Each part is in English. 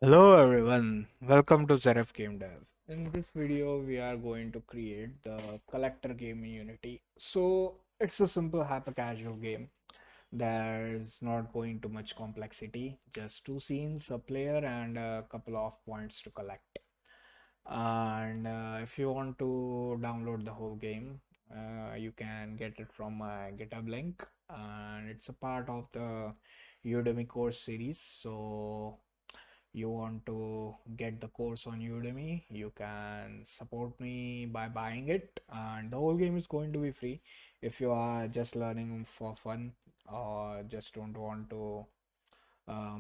Hello everyone, welcome to Zaref Game Dev. In this video, we are going to create the collector game in Unity. So it's a simple hyper casual game. There's not going to much complexity, just two scenes, a player, and a couple of points to collect. And if you want to download the whole game, you can get it from my GitHub link, and it's a part of the Udemy course series. So you want to get the course on Udemy, you can support me by buying it, and the whole game is going to be free. If you are just learning for fun or just don't want to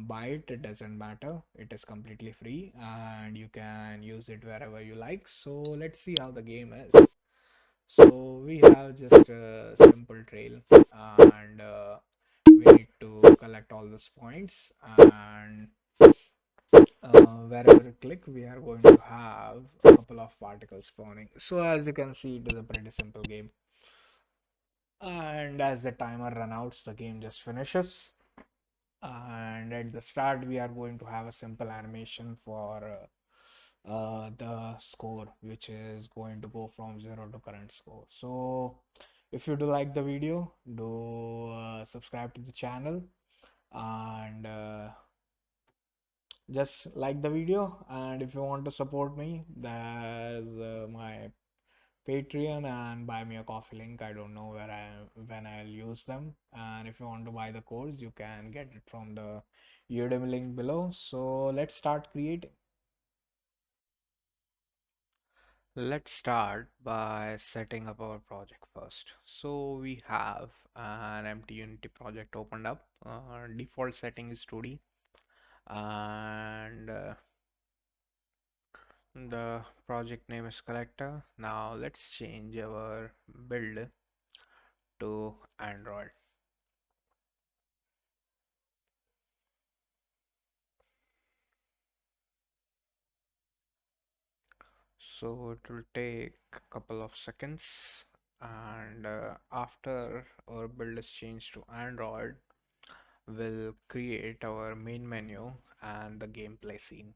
buy it, it doesn't matter. It is completely free and you can use it wherever you like. So let's see how the game is. So we have just a simple trail, and we need to collect all those points, and wherever you click, we are going to have a couple of particles spawning. So as you can see, it is a pretty simple game. And as the timer runs out, the game just finishes. And at the start, we are going to have a simple animation for the score, which is going to go from 0 to current score. So if you do like the video, do subscribe to the channel, and just like the video. And if you want to support me, there's my Patreon and buy me a coffee link. I don't know when I'll use them. And if you want to buy the course, you can get it from the Udemy link below. So let's start creating. Let's start by setting up our project first. So we have an empty Unity project opened up. Default setting is 2D, and the project name is collector. Now let's change our build to Android. So it will take a couple of seconds, and after our build is changed to Android, we'll create our main menu and the gameplay scene.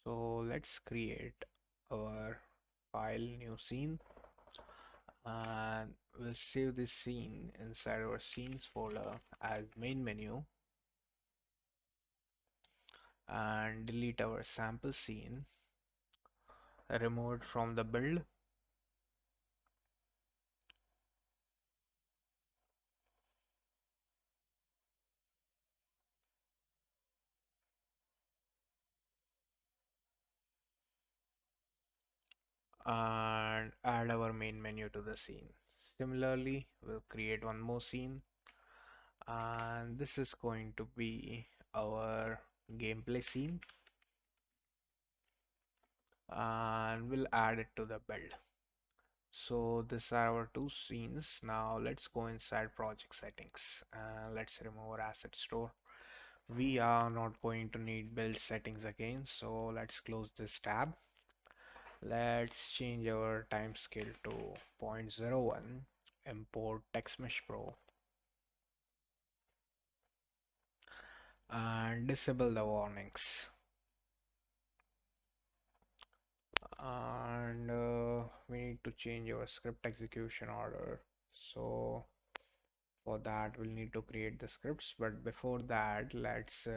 So let's create our file new scene, and we'll save this scene inside our scenes folder as main menu, and delete our sample scene, remove it from the build, and add our main menu to the scene. Similarly, we'll create one more scene, and this is going to be our gameplay scene, and we'll add it to the build. So these are our two scenes. Now let's go inside project settings, and let's remove our asset store. We are not going to need build settings again, so let's close this tab. Let's change our time scale to 0.01, import TextMesh Pro, and disable the warnings. And we need to change our script execution order. So for that, we'll need to create the scripts, but before that, let's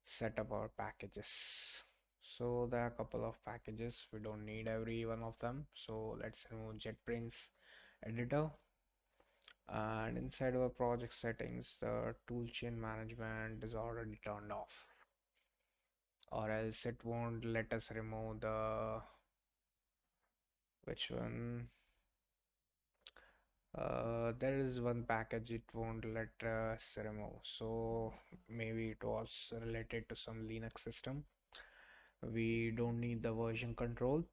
set up our packages. So there are a couple of packages, we don't need every one of them, so let's remove JetBrains editor. And inside our project settings, the toolchain management is already turned off, or else it won't let us remove the, which one, there is one package it won't let us remove, so maybe it was related to some Linux system. We don't need the version control,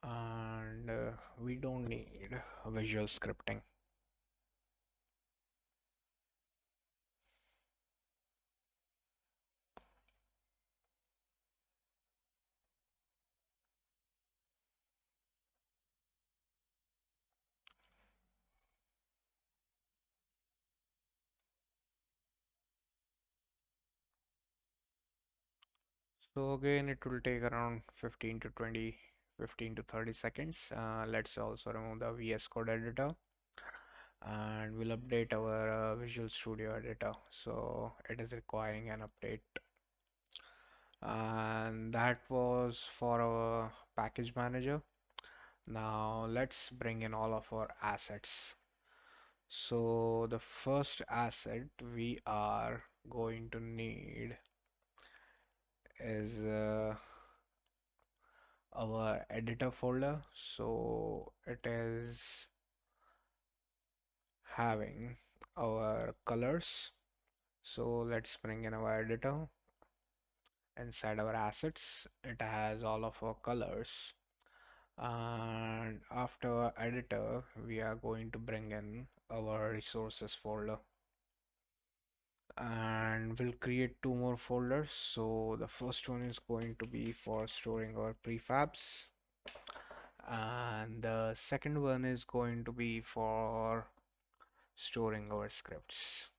and we don't need visual scripting. So again, it will take around 15 to 20, 15 to 30 seconds. Let's also remove the VS Code editor and we'll update our Visual Studio editor. So it is requiring an update. And that was for our package manager. Now let's bring in all of our assets. So the first asset we are going to need is our editor folder. So it is having our colors. So let's bring in our editor. Inside our assets, it has all of our colors. And after our editor, we are going to bring in our resources folder. And we'll create two more folders. So the first one is going to be for storing our prefabs, and the second one is going to be for storing our scripts.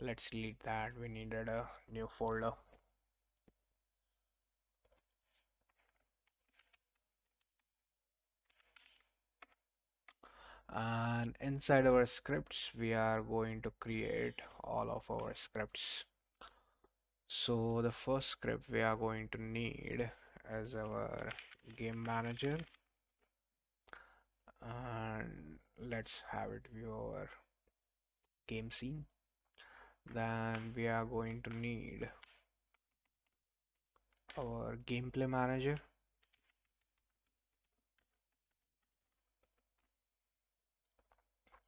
Let's delete that, we needed a new folder. And inside our scripts we are going to create all of our scripts. So the first script we are going to need is our game manager, and let's have it view our game scene. Then we are going to need our gameplay manager,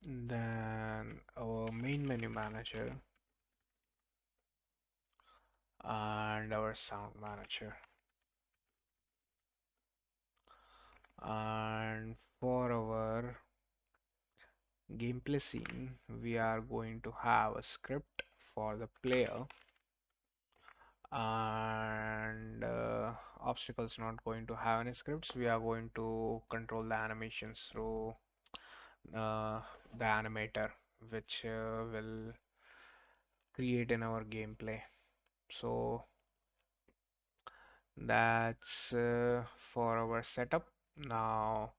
then our main menu manager, and our sound manager. And for our gameplay scene, we are going to have a script for the player, and obstacles not going to have any scripts. We are going to control the animations through the animator, which will create in our gameplay. So that's for our setup. Now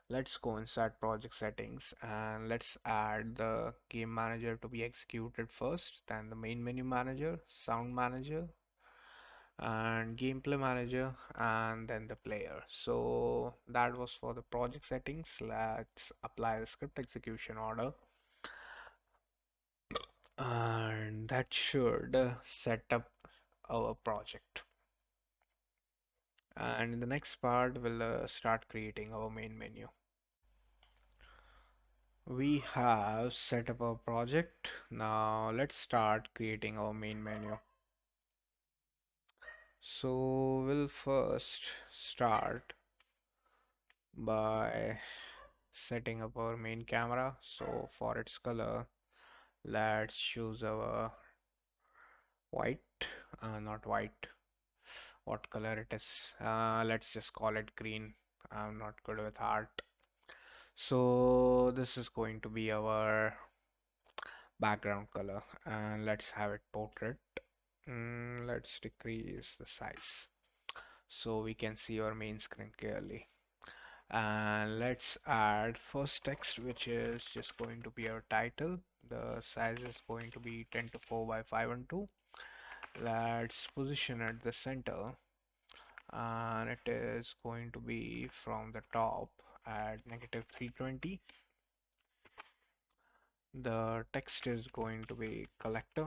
let's go inside project settings and let's add the game manager to be executed first, then the main menu manager, sound manager, and gameplay manager, and then the player. So that was for the project settings. Let's apply the script execution order, and that should set up our project. And in the next part we'll start creating our main menu. We have set up our project. Now let's start creating our main menu. So we'll first start by setting up our main camera. So for its color, let's choose our white, not white, what color it is. Let's just call it green. I'm not good with art. So this is going to be our background color, and let's have it portrait. Let's decrease the size so we can see our main screen clearly. And let's add first text, which is just going to be our title. The size is going to be 10 to 4 by 5 and 2. Let's position at the center, and it is going to be from the top at negative 320. The text is going to be collector.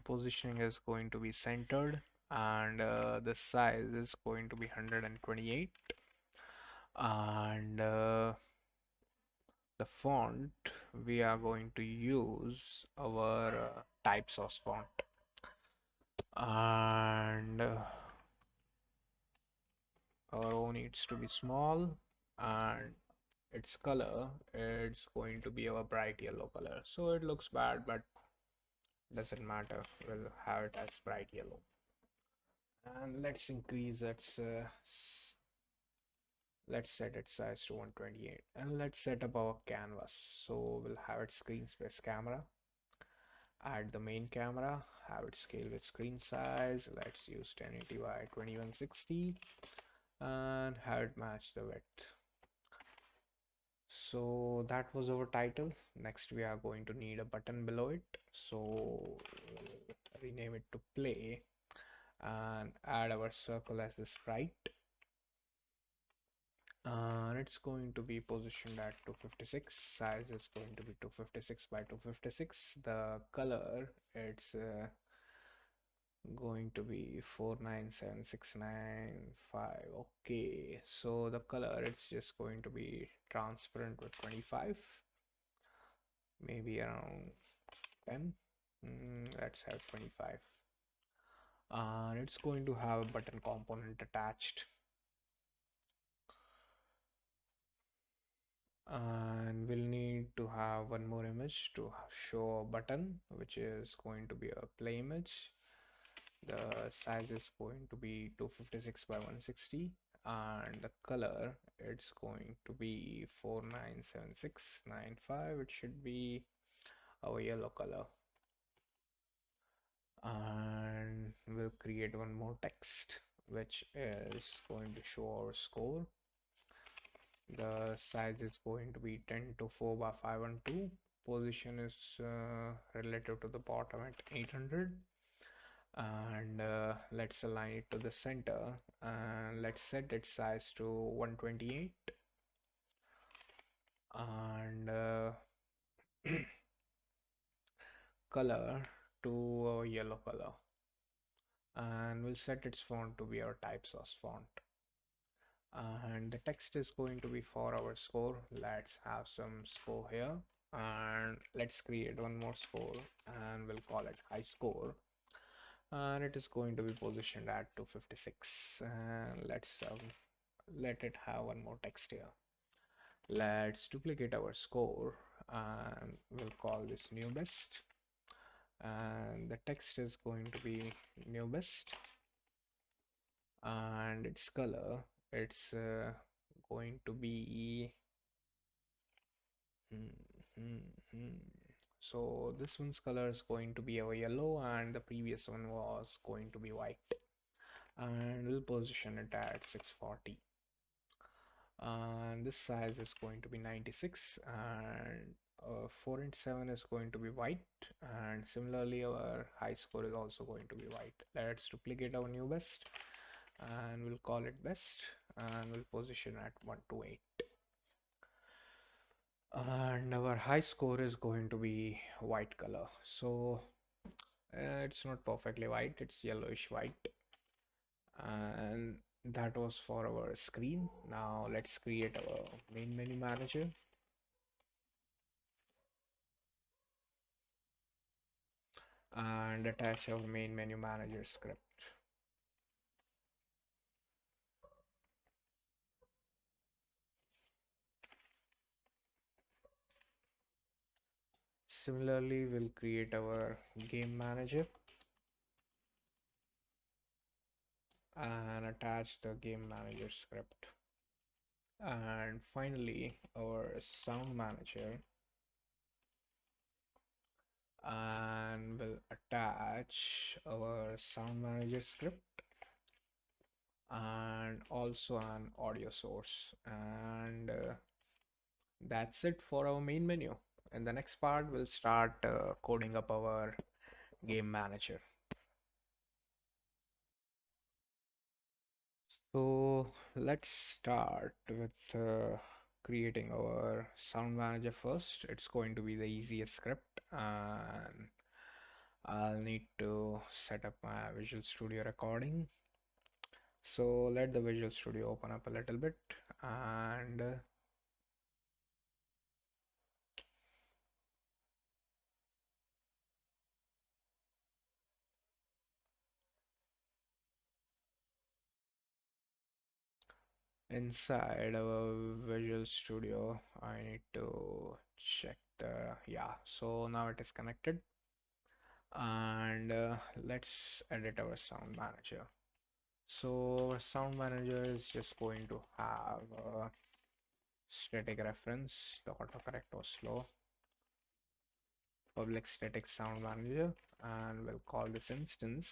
Positioning is going to be centered, and the size is going to be 128. And the font, we are going to use our typesource font, and our O needs to be small, and its color, it's going to be our bright yellow color. So it looks bad, but doesn't matter, we'll have it as bright yellow. And let's increase its let's set its size to 128, and let's set up our canvas. So we'll have it screen space camera, Add the main camera, have it scale with screen size. Let's use 1080 by 2160 and have it match the width. So that was our title. Next we are going to need a button below it. So rename it to play and add our circle as a sprite. And it's going to be positioned at 256. Size is going to be 256 by 256. The color, it's going to be 497695. Okay, so the color, it's just going to be transparent with 25, maybe around 10. Let's have 25. And it's going to have a button component attached, and we'll need to have one more image to show a button, which is going to be a play image. The size is going to be 256 by 160, and the color, it's going to be 497695. It should be our yellow color. And we'll create one more text, which is going to show our score. The size is going to be 10 to 4 by 512. Position is relative to the bottom at 800. And let's align it to the center, and let's set its size to 128, and color to yellow color, and we'll set its font to be our type source font. And the text is going to be for our score. Let's have some score here, and let's create one more score, and we'll call it high score, and it is going to be positioned at 256. And let it have one more text here. Let's duplicate our score, and we'll call this new best, and the text is going to be new best, and its color, it's going to be so this one's color is going to be our yellow, and the previous one was going to be white, and we'll position it at 640. And this size is going to be 96, and 4 and 7 is going to be white, and similarly our high score is also going to be white. Let's duplicate our new best, and we'll call it best, and we'll position at 128. And our high score is going to be white color, so it's not perfectly white, it's yellowish white. And that was for our screen. Now let's create our main menu manager, and attach our main menu manager script. Similarly, we'll create our game manager and attach the game manager script. And finally, our sound manager, and we'll attach our sound manager script and also an audio source. And that's it for our main menu. In the next part, we'll start coding up our game manager. So let's start with creating our sound manager first. It's going to be the easiest script, and I'll need to set up my Visual Studio recording. So let the Visual Studio open up a little bit, and inside our Visual Studio, I need to check yeah, so now it is connected. And let's edit our sound manager. So our sound manager is just going to have a static reference. The autocorrect was slow. public static sound manager, and we'll call this instance.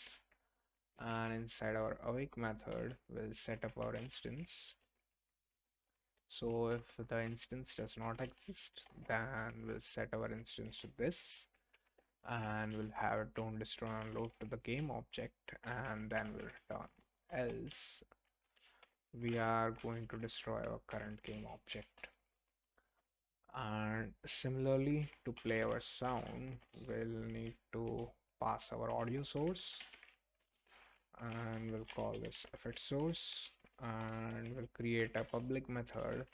And inside our awake method, we'll set up our instance. So if the instance does not exist, then we'll set our instance to this, and we'll have don't destroy and load to the game object, and then we'll return. Else, we are going to destroy our current game object. And similarly, to play our sound, we'll need to pass our audio source, and we'll call this effect source, and we'll create a public method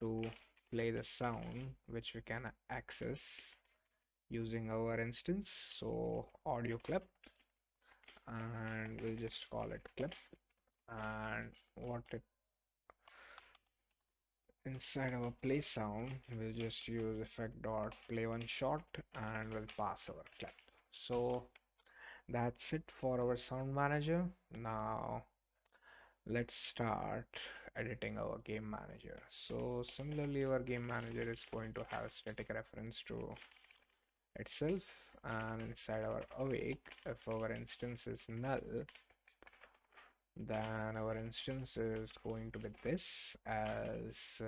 to play the sound which we can access using our instance. So audio clip, and we'll just call it clip. And what it inside our play sound, we'll just use effect dot play one shot, and we'll pass our clip. So that's it for our sound manager. Now let's start editing our game manager. So similarly, our game manager is going to have static reference to itself, and inside our awake, if our instance is null, then our instance is going to be this as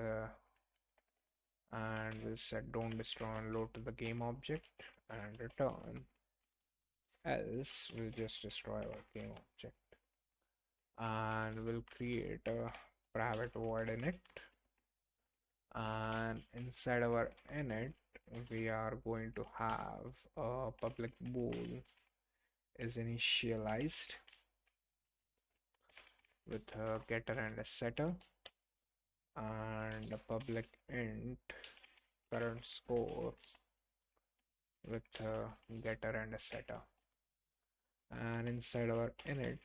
and we'll set don't destroy and load to the game object and return. Else we'll just destroy our game object, and we'll create a private void init, and inside our init we are going to have a public bool is initialized with a getter and a setter, and a public int current score with a getter and a setter. And inside our init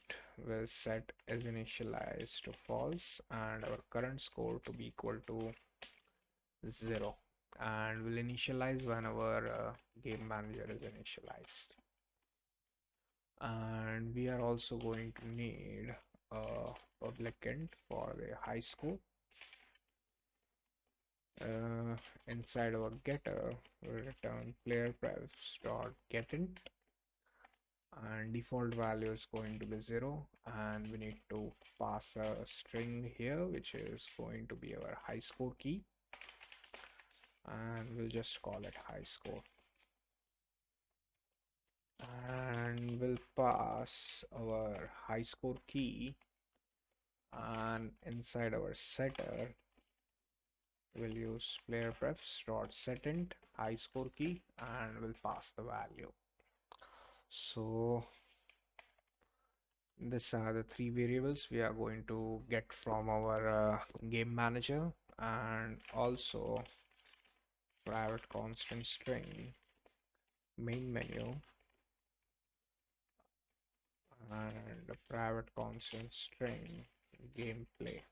we'll set as initialized to false and our current score to be equal to 0, and we'll initialize when our game manager is initialized. And we are also going to need a public int for the high score. Inside our getter we'll return player prefs dot getInt, and default value is going to be 0, and we need to pass a string here which is going to be our high score key, and we'll just call it high score, and we'll pass our high score key, and inside our setter we'll use player prefs dot setInt high score key, and we'll pass the value. So these are the three variables we are going to get from our game manager, and also private constant string main menu and a private constant string gameplay.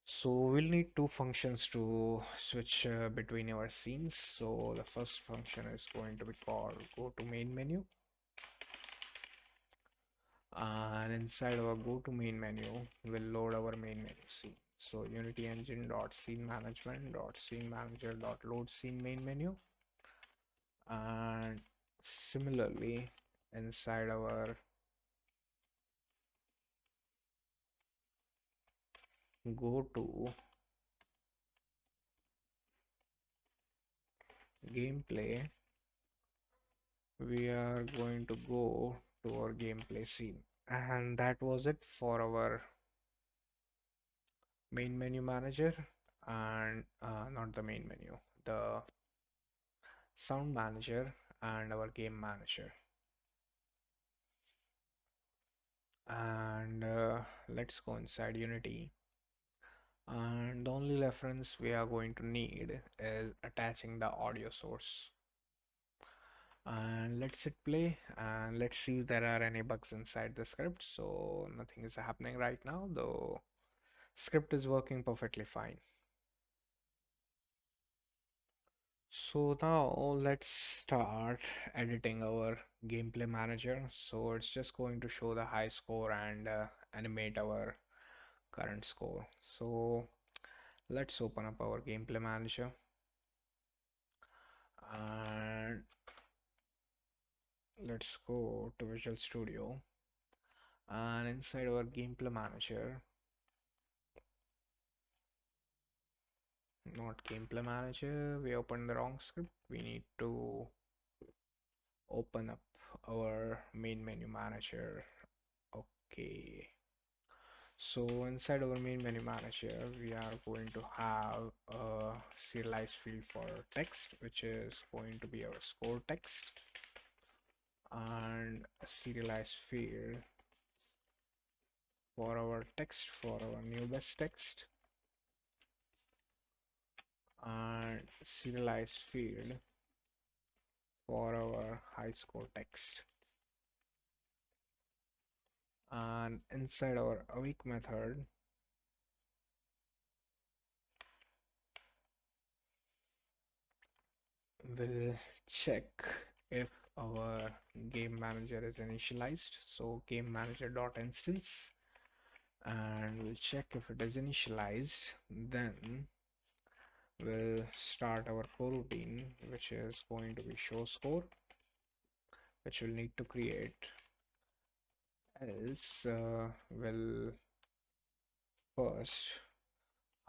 So we'll need two functions to switch between our scenes. So the first function is going to be called go to main menu, and inside our go to main menu we'll load our main menu scene. So unity engine dot scene management dot scene manager dot load scene main menu, and similarly inside our go to gameplay we are going to go to our gameplay scene. And that was it for our main menu manager, and not the main menu, the sound manager and our game manager. And let's go inside Unity, and the only reference we are going to need is attaching the audio source. And let's hit play, and let's see if there are any bugs inside the script. So nothing is happening right now, though script is working perfectly fine. So now let's start editing our gameplay manager. So it's just going to show the high score and animate our current score. So let's open up our gameplay manager. And let's go to Visual Studio, and inside our gameplay manager, not gameplay manager, we opened the wrong script. We need to open up our main menu manager. Okay, so inside our main menu manager we are going to have a serialized field for text, which is going to be our score text, and a serialized field for our text for our new best text, and serialized field for our high score text. And inside our awake method, we'll check if our game manager is initialized. So game manager dot instance, and we'll check if it is initialized. Then we'll start our coroutine, which is going to be show score, which we'll need to create. Else we'll first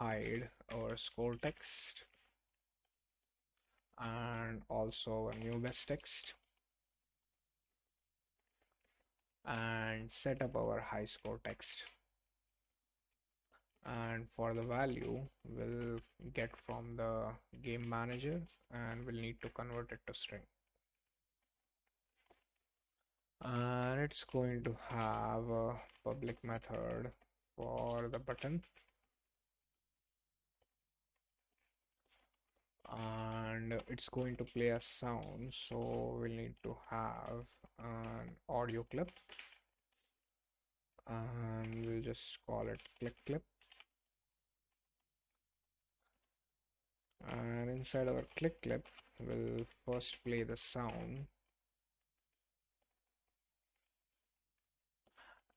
hide our score text and also a new best text, and set up our high score text. And for the value we'll get from the game manager, and we'll need to convert it to string. And it's going to have a public method for the button, and it's going to play a sound, so we'll need to have an audio clip, and we'll just call it click clip. And inside our click clip we'll first play the sound,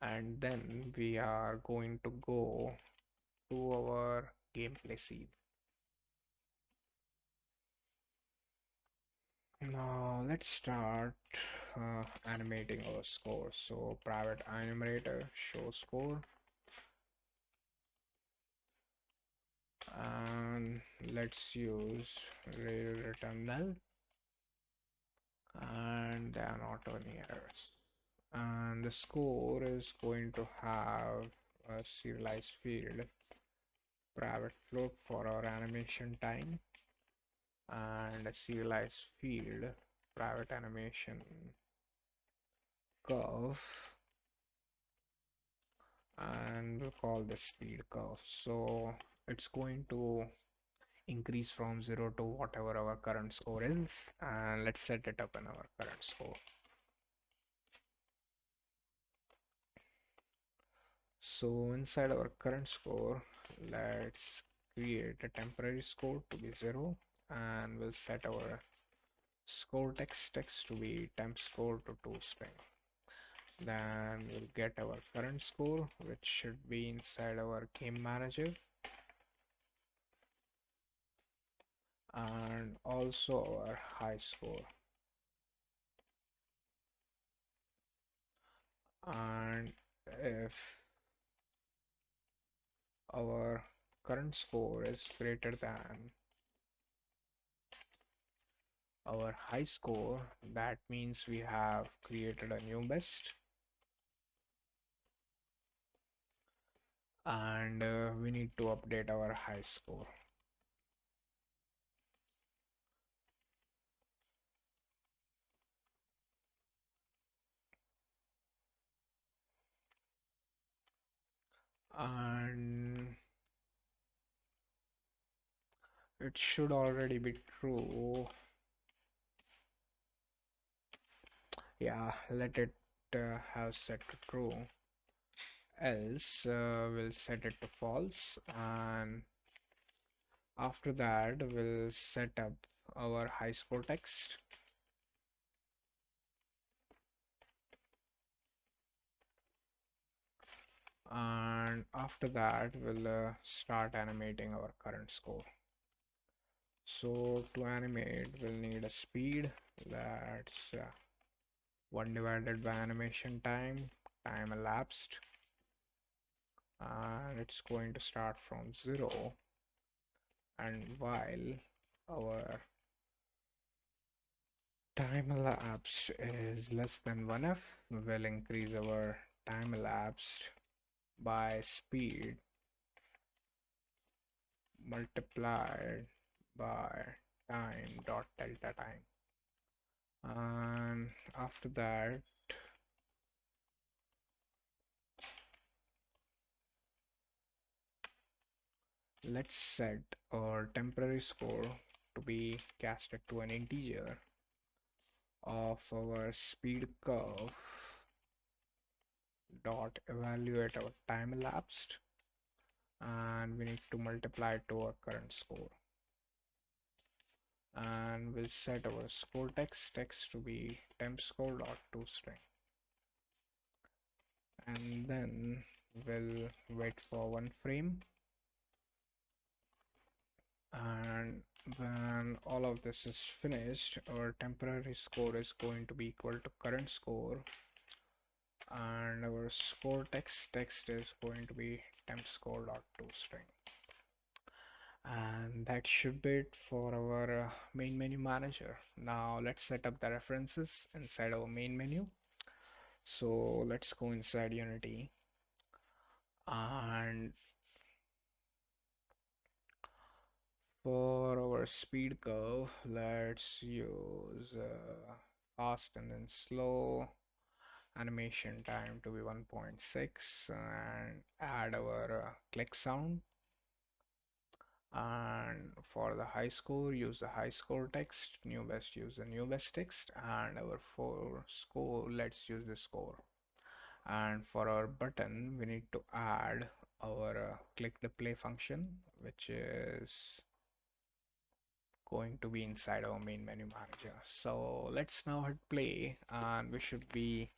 and then we are going to go to our gameplay scene. Now let's start animating our score. So private animator show score, and let's use return null, and there are not any errors. And the score is going to have a serialized field, private float for our animation time, and a serialized field, private animation curve, and we'll call this speed curve. So it's going to increase from 0 to whatever our current score is, and let's set it up in our current score. So inside our current score, let's create a temporary score to be 0, and we'll set our score text to be temp score to toString. Then we'll get our current score, which should be inside our game manager, and also our high score. And if our current score is greater than our high score, that means we have created a new best, and we need to update our high score. And it should already be true. Yeah, let it have set to true. Else we'll set it to false, and after that we'll set up our high score text, and after that we'll start animating our current score. So to animate, we'll need a speed. That's 1 divided by animation time, time elapsed, and it's going to start from 0. And while our time elapsed is less than 1f, we'll increase our time elapsed by speed multiplied by time dot delta time. And after that, let's set our temporary score to be casted to an integer of our speed curve dot evaluate our time elapsed, and we need to multiply it to our current score. And we'll set our score text to be temp score dot toString, and then we'll wait for 1 frame. And when all of this is finished, our temporary score is going to be equal to current score, and our score text is going to be temp score dot toString. And that should be it for our main menu manager. Now let's set up the references inside our main menu. So let's go inside Unity, and for our speed curve, let's use fast and then slow animation time to be 1.6, and add our click sound. And for the high score, use the high score text, new best use the new best text, and our for score, let's use the score. And for our button, we need to add our click the play function, which is going to be inside our main menu manager. So let's now hit play, and we should be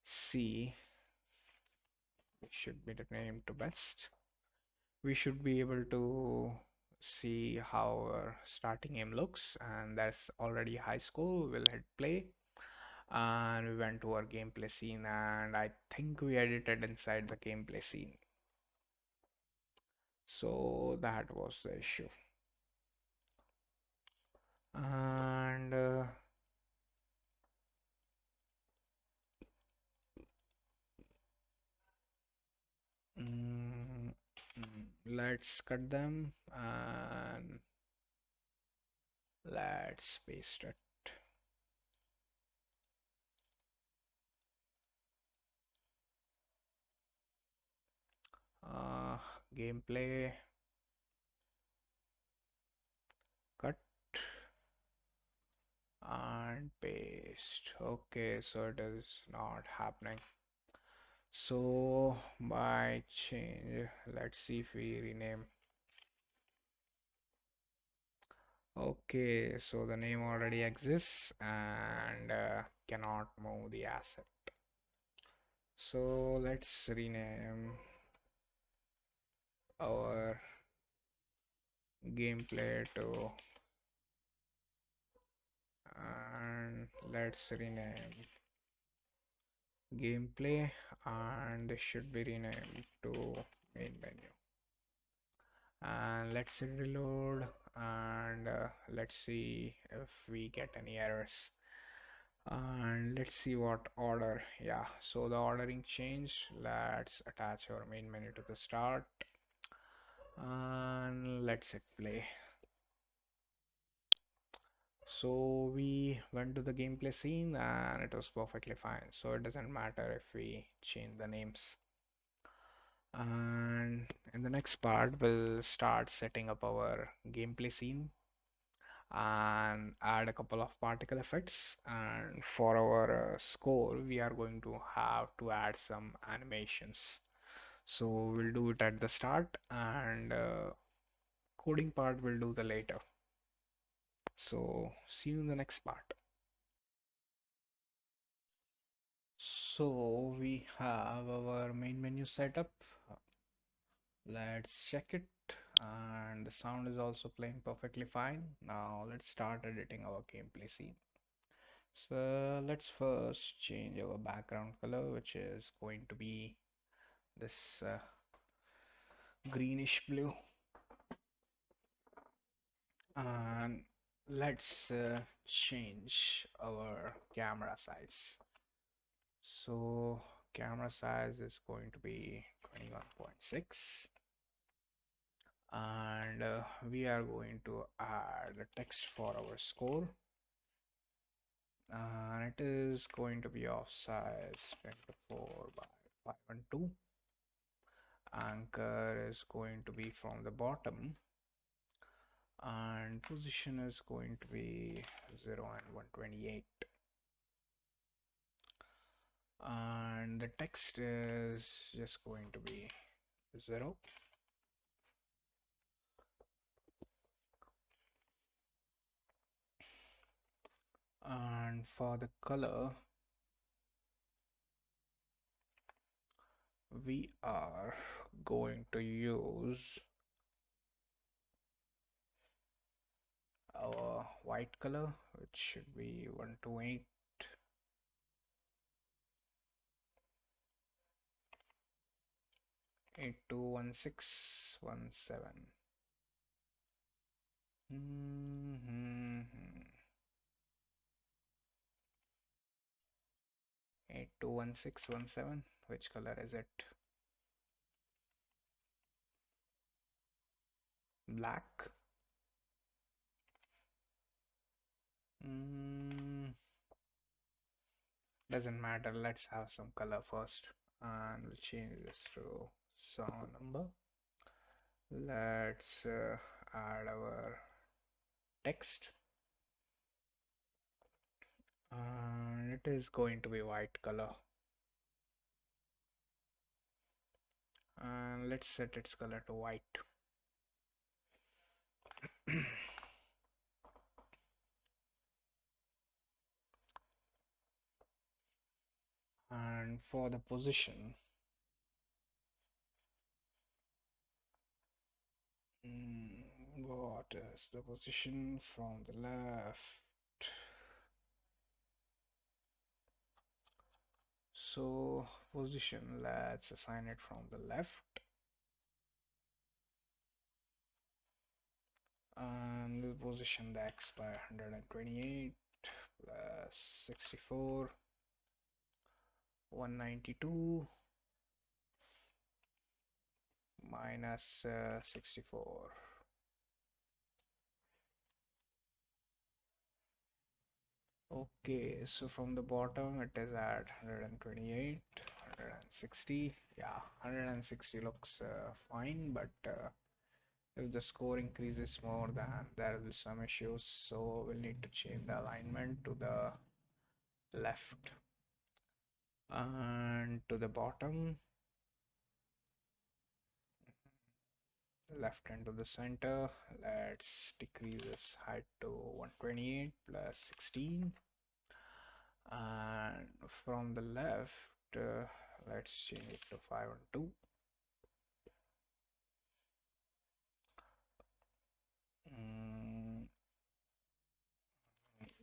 see it should be the name to best. We should be able to see how our starting aim looks, and that's already high score. We'll hit play, and we went to our gameplay scene, and I think we edited inside the gameplay scene. So that was the issue. And mm, let's cut them and let's paste it. uh, Gameplay, cut and paste. Okay, so it is not happening. So by change, let's see if we rename. Okay, so the name already exists and cannot move the asset. So let's rename our gameplay to, and let's rename gameplay, and this should be renamed to main menu. And let's hit reload, and let's see if we get any errors. And let's see what order. Yeah, so the ordering changed. Let's attach our main menu to the start, and let's hit play. So we went to the gameplay scene and it was perfectly fine, so it doesn't matter if we change the names. And in the next part, we'll start setting up our gameplay scene and add a couple of particle effects. And for our score, we are going to have to add some animations. So we'll do it at the start, and coding part we'll do the later. So see you in the next part. So we have our main menu setup. Let's check it. and the sound is also playing perfectly fine. Now let's start editing our gameplay scene. So let's first change our background color, which is going to be this greenish blue, and let's change our camera size. So camera size is going to be 21.6, and we are going to add the text for our score, and it is going to be of size 24 by 512. Anchor is going to be from the bottom, and position is going to be 0 and 128, and the text is just going to be 0. And for the color, we are going to use our white color, which should be 128, 821617. 821617. Which color is it? Black. Doesn't matter. Let's have some color first, and we'll change this to sound number. Let's add our text, and it is going to be white color, and let's set its color to white. And for the position, what is the position from the left? So position, let's assign it from the left, and we'll position the x by 128 plus 64, 192 minus 64. Okay, so from the bottom it is at 128, 160. Yeah, 160 looks fine, but if the score increases more, then there will be some issues. So we'll need to change the alignment to the left and to the bottom, left and to the center. Let's decrease this height to 128 plus 16, and from the left let's change it to 512.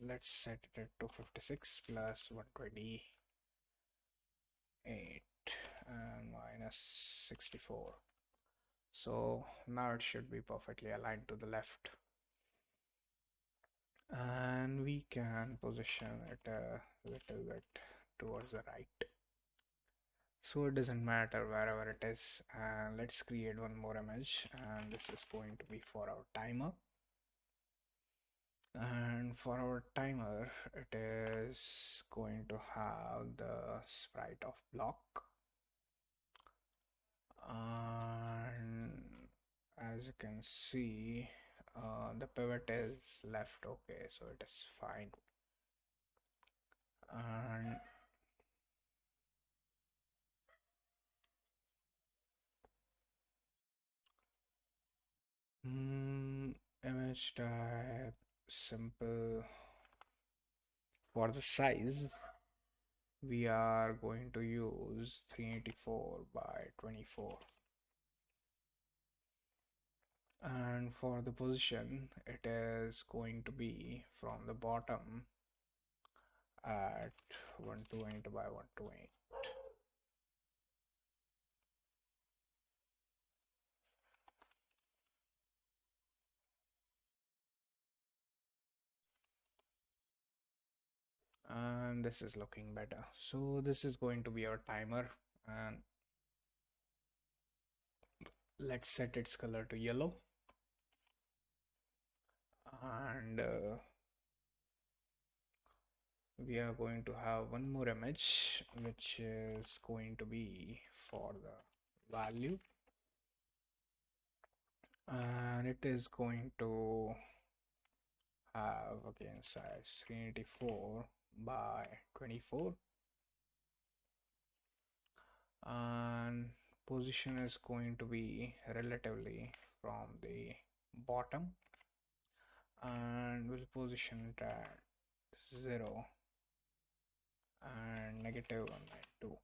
Let's set it at 256 plus 128 and minus 64. So now it should be perfectly aligned to the left, and we can position it a little bit towards the right, so it doesn't matter wherever it is. And let's create one more image, and this is going to be for our timer. And for our timer, it is going to have the sprite of block, and as you can see, the pivot is left. Okay, so it is fine. And image type simple. For the size, we are going to use 384 by 24. And for the position, it is going to be from the bottom at 128 by 128. And this is looking better. So this is going to be our timer, and let's set its color to yellow. And we are going to have one more image which is going to be for the value, and it is going to have again size 384 by 24, and position is going to be relatively from the bottom, and we'll position it at 0 and -192.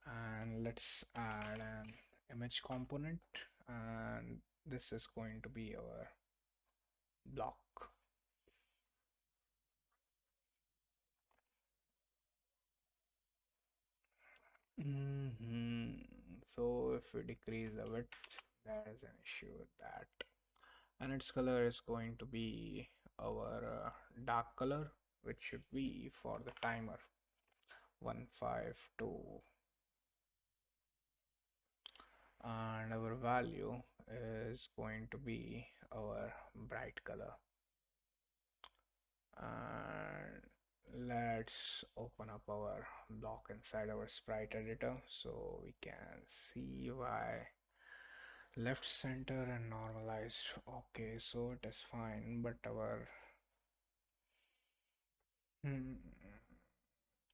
And let's add an image component, and this is going to be our block. So if we decrease the width, there is an issue with that. And its color is going to be our dark color, which should be for the timer 152, and our value is going to be our bright color. And let's open up our block inside our sprite editor so we can see why left, center and normalized. Okay, so it is fine, but our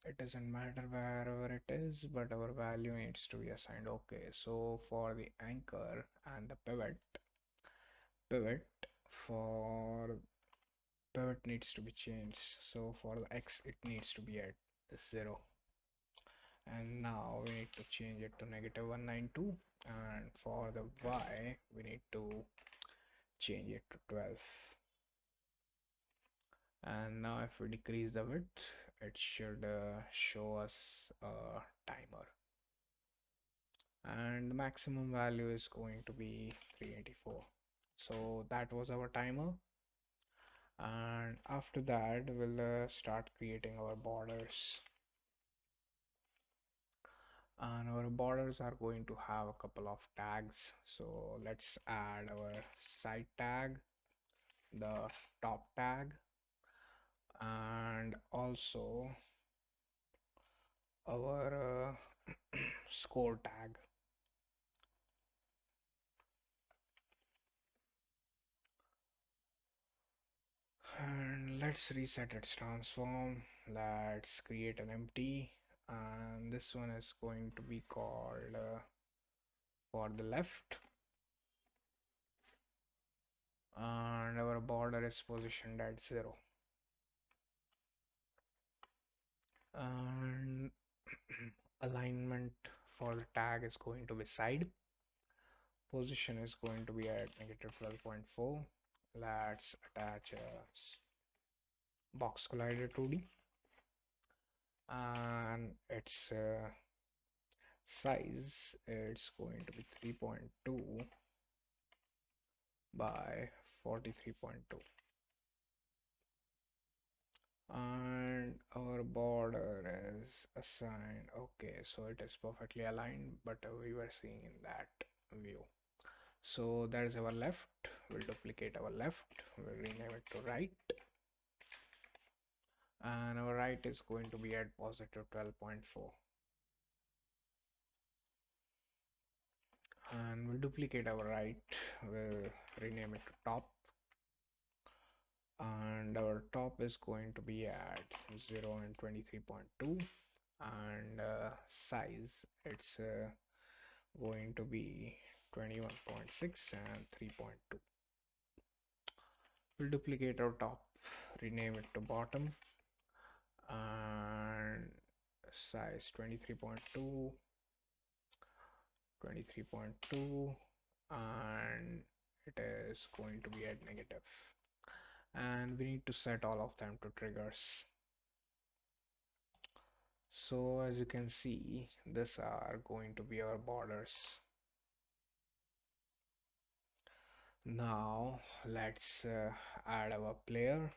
it doesn't matter wherever it is, but our value needs to be assigned. Okay, so for the anchor and the pivot for pivot needs to be changed. So for the x, it needs to be at 0. And now we need to change it to -192, and for the y we need to change it to 12. And now if we decrease the width, it should show us a timer, and the maximum value is going to be 384. So that was our timer, and after that we'll start creating our borders. And our borders are going to have a couple of tags, so let's add our side tag, the top tag, and also our score tag. And let's reset its transform. Let's create an empty, and this one is going to be called for the left, and our border is positioned at 0. And alignment for the tag is going to be side. Position is going to be at -12.4. Let's attach a box collider 2D, and its size, it's going to be 3.2 by 43.2. And our border is assigned. Okay, so it is perfectly aligned, but we were seeing in that view. So that is our left. We'll duplicate our left, we'll rename it to right, and our right is going to be at +12.4. And we'll duplicate our right, we'll rename it to top, and our top is going to be at 0 and 23.2, and size, it's going to be 21.6 and 3.2. We'll duplicate our top, rename it to bottom, and size 23.2, 23.2, and it is going to be at negative, and we need to set all of them to triggers. So as you can see, these are going to be our borders. Now let's add our player,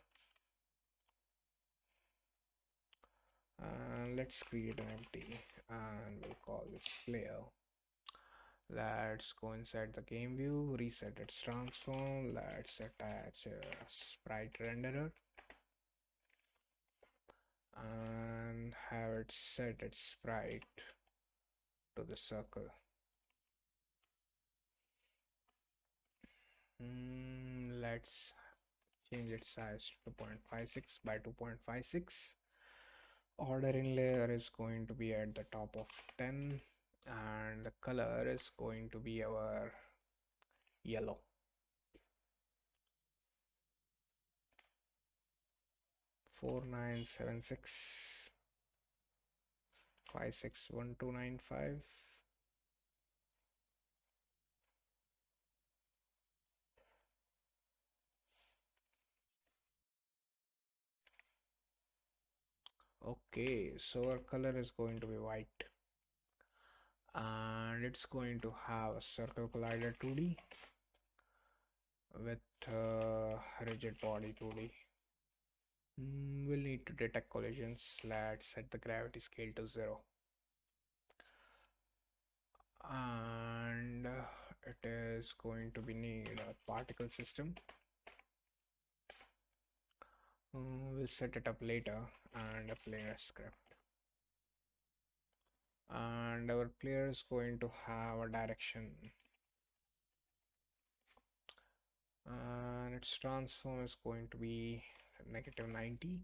and let's create an empty, and we'll call this player. Let's go inside the game view, reset its transform. Let's attach a sprite renderer and have it set its sprite to the circle. Let's change its size to 2.56 by 2.56. Ordering layer is going to be at the top of 10, and the color is going to be our yellow. 4976 561295. Okay, so our color is going to be white, and it's going to have a circle collider 2D with rigid body 2D. We'll need to detect collisions. Let's set the gravity scale to 0. And it is going to be need a particle system. We'll set it up later, and a player script. And our player is going to have a direction, and its transform is going to be negative 90,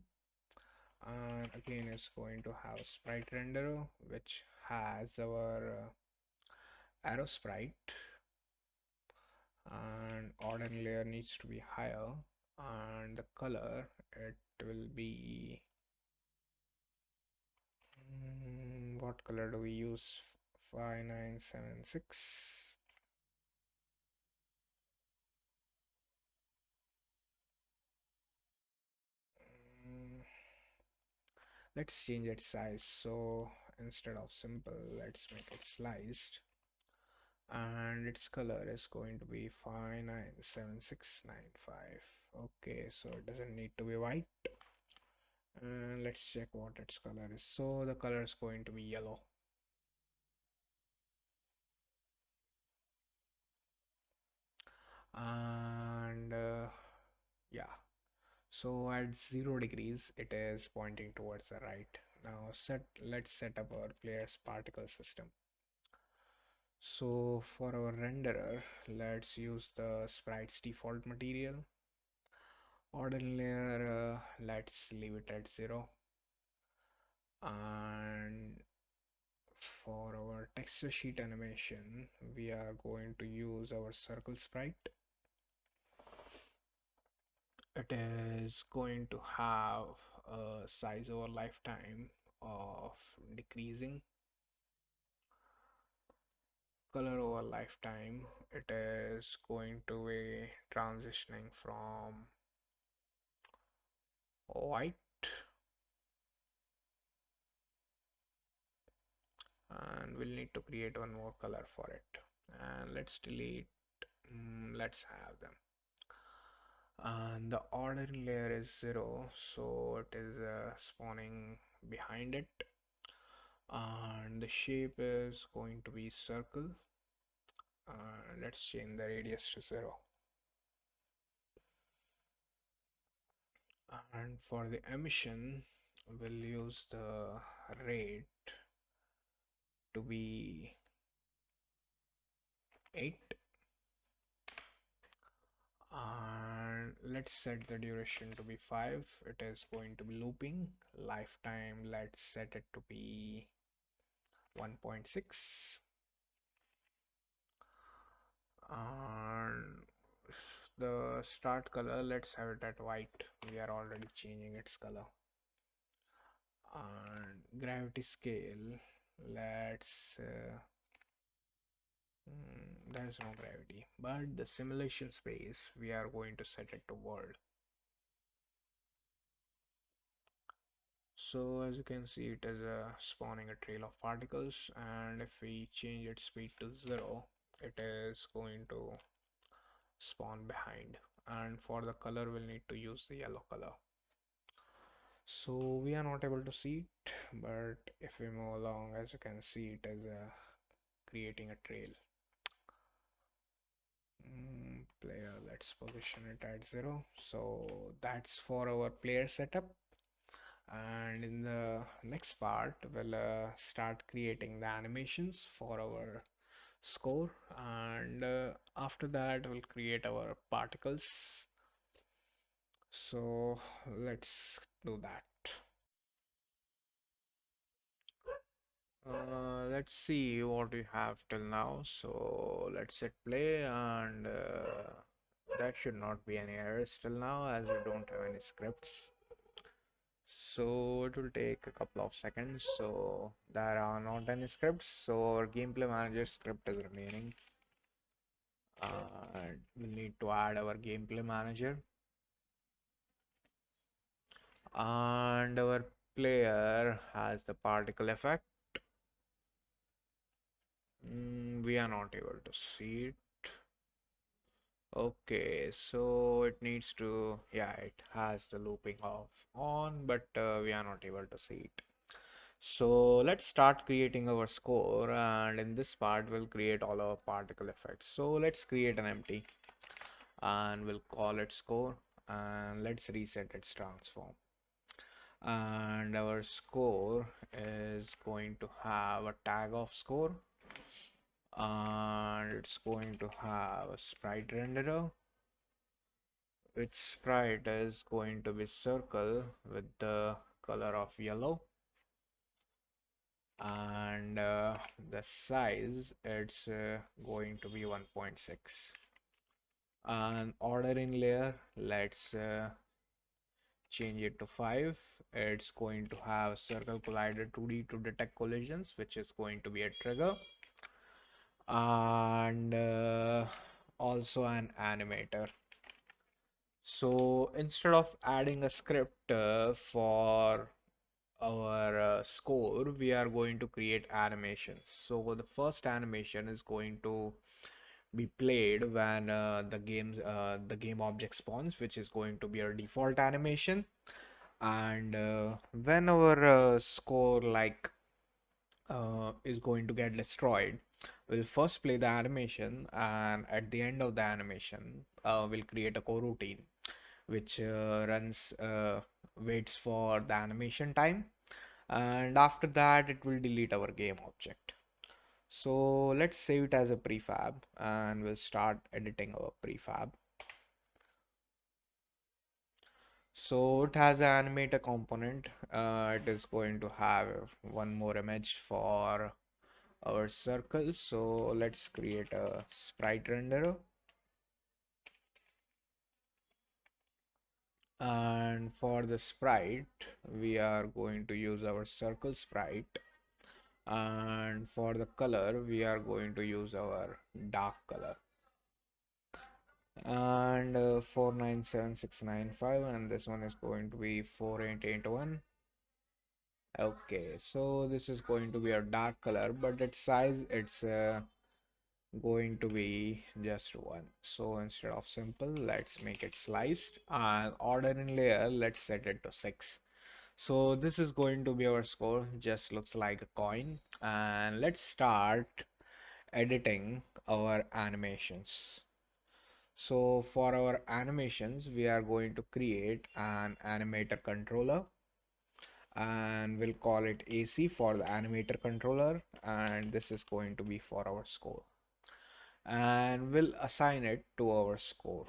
and again it's going to have a sprite renderer which has our arrow sprite, and order layer needs to be higher, and the color it will be what color do we use? 5976. Let's change its size. So instead of simple, let's make it sliced, and its color is going to be 597695. Okay, so it doesn't need to be white. And let's check what its color is. So the color is going to be yellow. And yeah, so at 0 degrees it is pointing towards the right. Now let's set up our player's particle system. So for our renderer, let's use the sprite's default material. Order layer, let's leave it at 0. And for our texture sheet animation, we are going to use our circle sprite. It is going to have a size over lifetime of decreasing. Color over lifetime, it is going to be transitioning from white, and we'll need to create one more color for it. And let's delete, let's have them. And the ordering layer is 0, so it is spawning behind it, and the shape is going to be circle. Let's change the radius to 0. And for the emission, we'll use the rate to be 8, and let's set the duration to be 5. It is going to be looping. Lifetime, let's set it to be 1.6, and the start color, let's have it at white. We are already changing its color. And gravity scale, let's There is no gravity, but the simulation space we are going to set it to world. So as you can see, it is spawning a trail of particles, and if we change its speed to 0, it is going to spawn behind. And for the color, we'll need to use the yellow color. So we are not able to see it, but if we move along, as you can see, it is creating a trail. Player, let's position it at 0. So that's for our player setup. And in the next part, we'll start creating the animations for our score, and after that we'll create our particles. So let's do that. Let's see what we have till now. So let's hit play, and that should not be any errors till now as we don't have any scripts. So it will take a couple of seconds. So there are not any scripts. So our gameplay manager script is remaining. We need to add our gameplay manager, and our player has the particle effect. We are not able to see it. Okay, so it needs to, yeah, it has the looping off on, but we are not able to see it. So let's start creating our score, and in this part we'll create all our particle effects. So let's create an empty, and we'll call it score, and let's reset its transform. And our score is going to have a tag of score, and it's going to have a sprite renderer, which sprite is going to be circle with the color of yellow, and the size it's going to be 1.6. And ordering layer, let's change it to 5. It's going to have circle collider 2D to detect collisions, which is going to be a trigger, and also an animator. So instead of adding a script for our score, we are going to create animations. So the first animation is going to be played when the game object spawns, which is going to be our default animation. And when our score is going to get destroyed, we'll first play the animation, and at the end of the animation, we'll create a coroutine which waits for the animation time, and after that it will delete our game object. So let's save it as a prefab, and we'll start editing our prefab. So it has an animator component. It is going to have one more image for our circle. So let's create a sprite renderer. And for the sprite, we are going to use our circle sprite. And for the color, we are going to use our dark color. And 497695, and this one is going to be 4881. Okay, so this is going to be a dark color, but its size, it's going to be just 1. So instead of simple, let's make it sliced, and order in layer, let's set it to 6. So this is going to be our score, just looks like a coin. And let's start editing our animations. So for our animations, we are going to create an animator controller, and we'll call it AC for the animator controller, and this is going to be for our score, and we'll assign it to our score.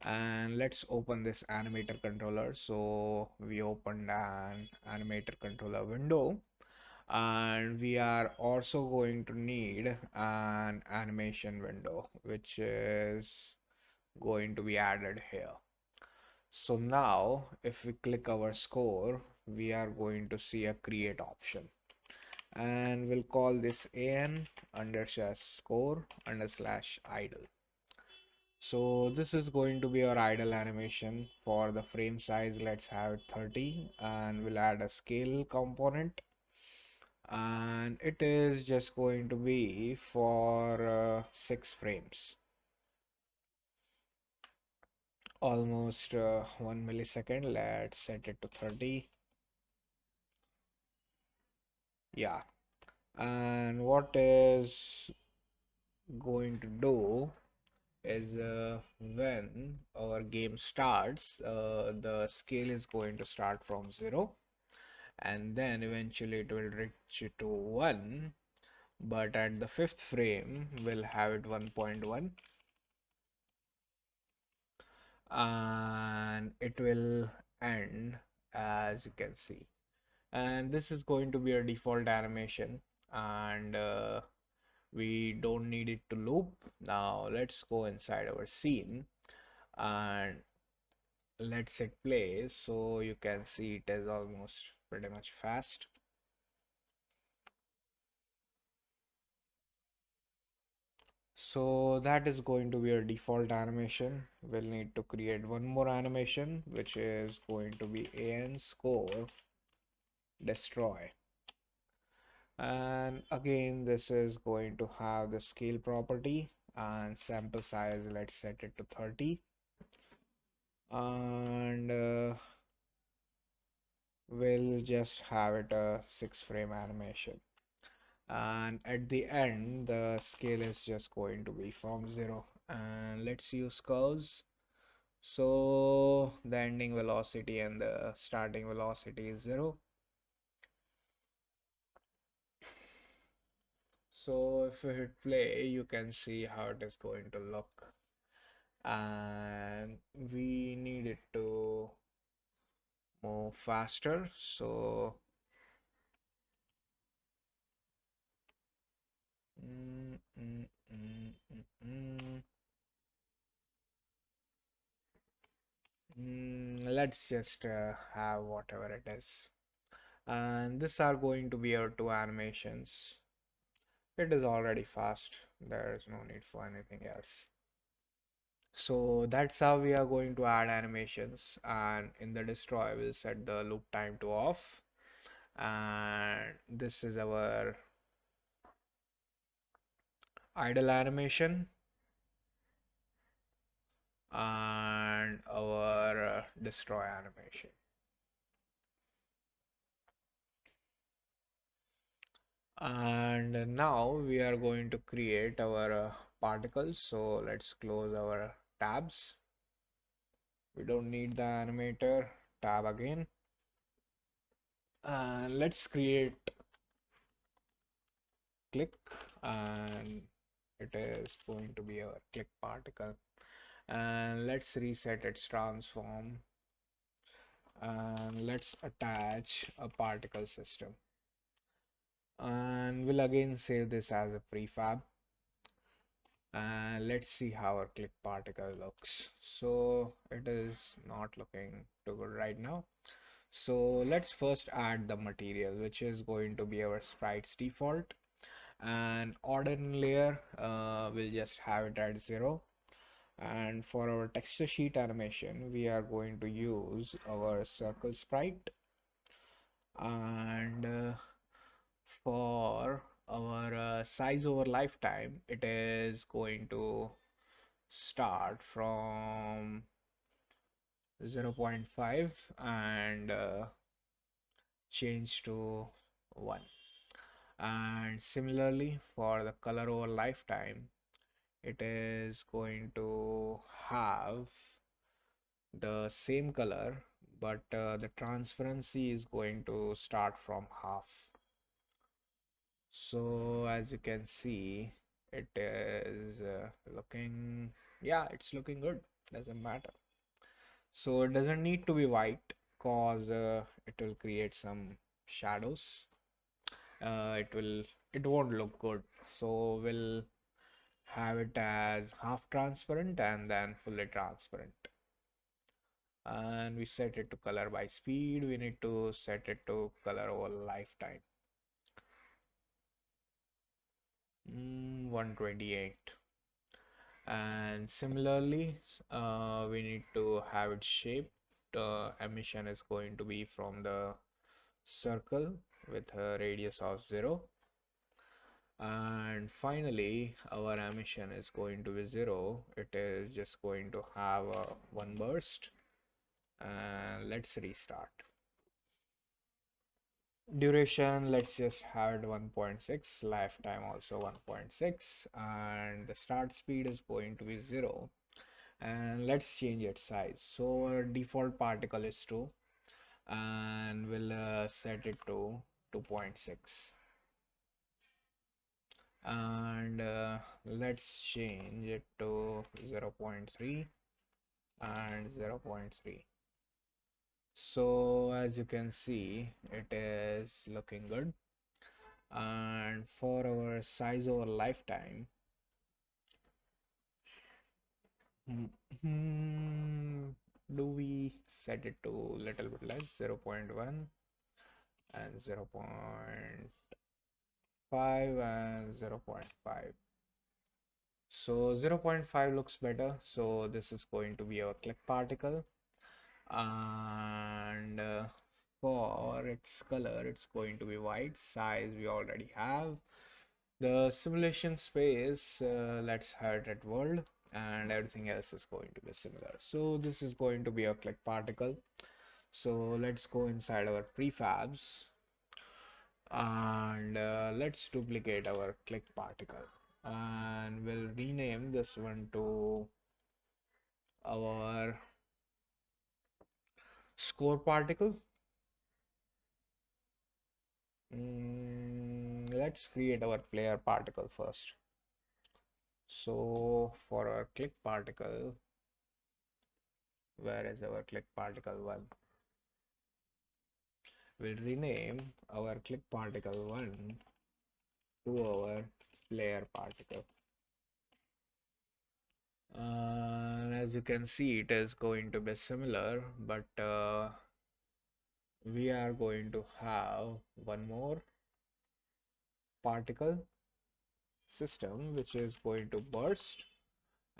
And let's open this animator controller. So we opened an animator controller window, and we are also going to need an animation window, which is going to be added here. So now if we click our score, we are going to see a create option. and we'll call this an underscore underslash idle. So this is going to be our idle animation. For the frame size, let's have it 30, and we'll add a scale component, and it is just going to be for 6 frames, almost 1 millisecond. Let's set it to 30. Yeah, and what is going to do is when our game starts, the scale is going to start from 0, and then eventually it will reach to 1, but at the 5th frame we'll have it 1.1, and it will end as you can see. And this is going to be a default animation, and we don't need it to loop. Now let's go inside our scene and let's hit play, so you can see it is almost pretty much fast. So that is going to be a default animation. We'll need to create one more animation, which is going to be an score destroy. And again, this is going to have the scale property, and sample size, let's set it to 30. And we'll just have it a 6 frame animation. And at the end, the scale is just going to be from 0. And let's use curves. So the ending velocity and the starting velocity is 0. So if you hit play, you can see how it is going to look. And we need it to move faster. So mm, mm, mm, mm, mm, let's just have whatever it is. And these are going to be our 2 animations. It is already fast. There is no need for anything else. So that's how we are going to add animations, and in the destroy we'll set the loop time to off, and this is our idle animation and our destroy animation. And now we are going to create our particles, so let's close our tabs. We don't need the animator tab again, and let's create click, and it is going to be a click particle, and let's reset its transform, and let's attach a particle system, and we'll again save this as a prefab, and let's see how our click particle looks. So it is not looking too good right now. So let's first add the material, which is going to be our sprites default, and ordering layer, we'll just have it at 0. And for our texture sheet animation, we are going to use our circle sprite, and for our size over lifetime, it is going to start from 0.5 and change to 1. And similarly, for the color over lifetime, it is going to have the same color, but the transparency is going to start from half. So as you can see, it is looking, yeah, it's looking good, doesn't matter. So it doesn't need to be white, cause it will create some shadows. It won't look good. So we'll have it as half transparent and then fully transparent. And we set it to color by speed. We need to set it to color over lifetime. 128. And similarly, we need to have it shaped. Emission is going to be from the circle with a radius of 0. And finally, our emission is going to be 0. It is just going to have a one burst. And let's restart. Duration, let's just have it 1.6, lifetime also 1.6, and the start speed is going to be 0. And let's change its size. So our default particle is 2, and we'll set it to 2.6. And let's change it to 0.3 and 0.3. So as you can see, it is looking good. And for our size over lifetime, do we set it to little bit less, 0.1 and 0.5 and 0.5. So 0.5 looks better. So this is going to be our click particle. And for its color, it's going to be white. Size we already have. The simulation space, let's hide at world, and everything else is going to be similar. So this is going to be a click particle. So let's go inside our prefabs, and let's duplicate our click particle, and we'll rename this one to our score particle. Let's create our player particle first. So for our click particle, where is our click particle 1? We'll rename our click particle 1 to our player particle. As you can see, it is going to be similar, but we are going to have one more particle system which is going to burst.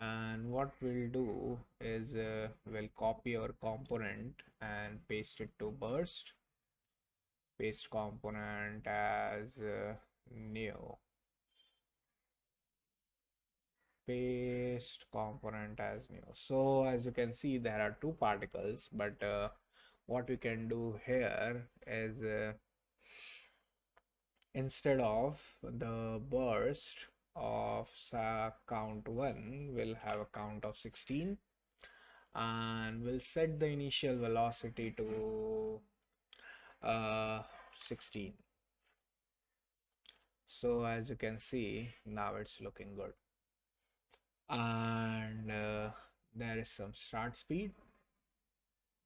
And what we'll do is we'll copy our component and paste it to burst. Paste component as new. Paste component as new. So as you can see, there are two particles, but what we can do here is instead of the burst of count 1, we'll have a count of 16, and we'll set the initial velocity to 16. So as you can see, now it's looking good. And there is some start speed,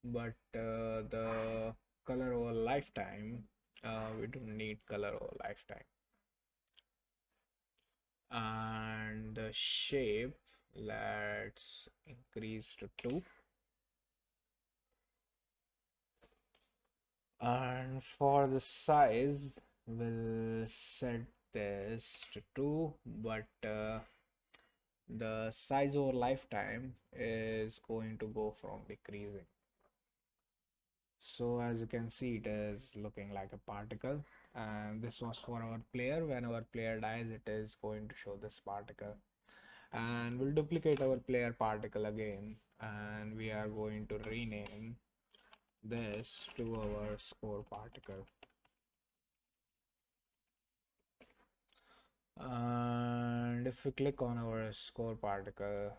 but the color over lifetime, we don't need color over lifetime. And the shape, let's increase to 2. And for the size, we'll set this to 2, but the size over lifetime is going to go from decreasing. So as you can see, it is looking like a particle, and this was for our player. When our player dies, it is going to show this particle. And we'll duplicate our player particle again, and we are going to rename this to our score particle. And if we click on our score particle,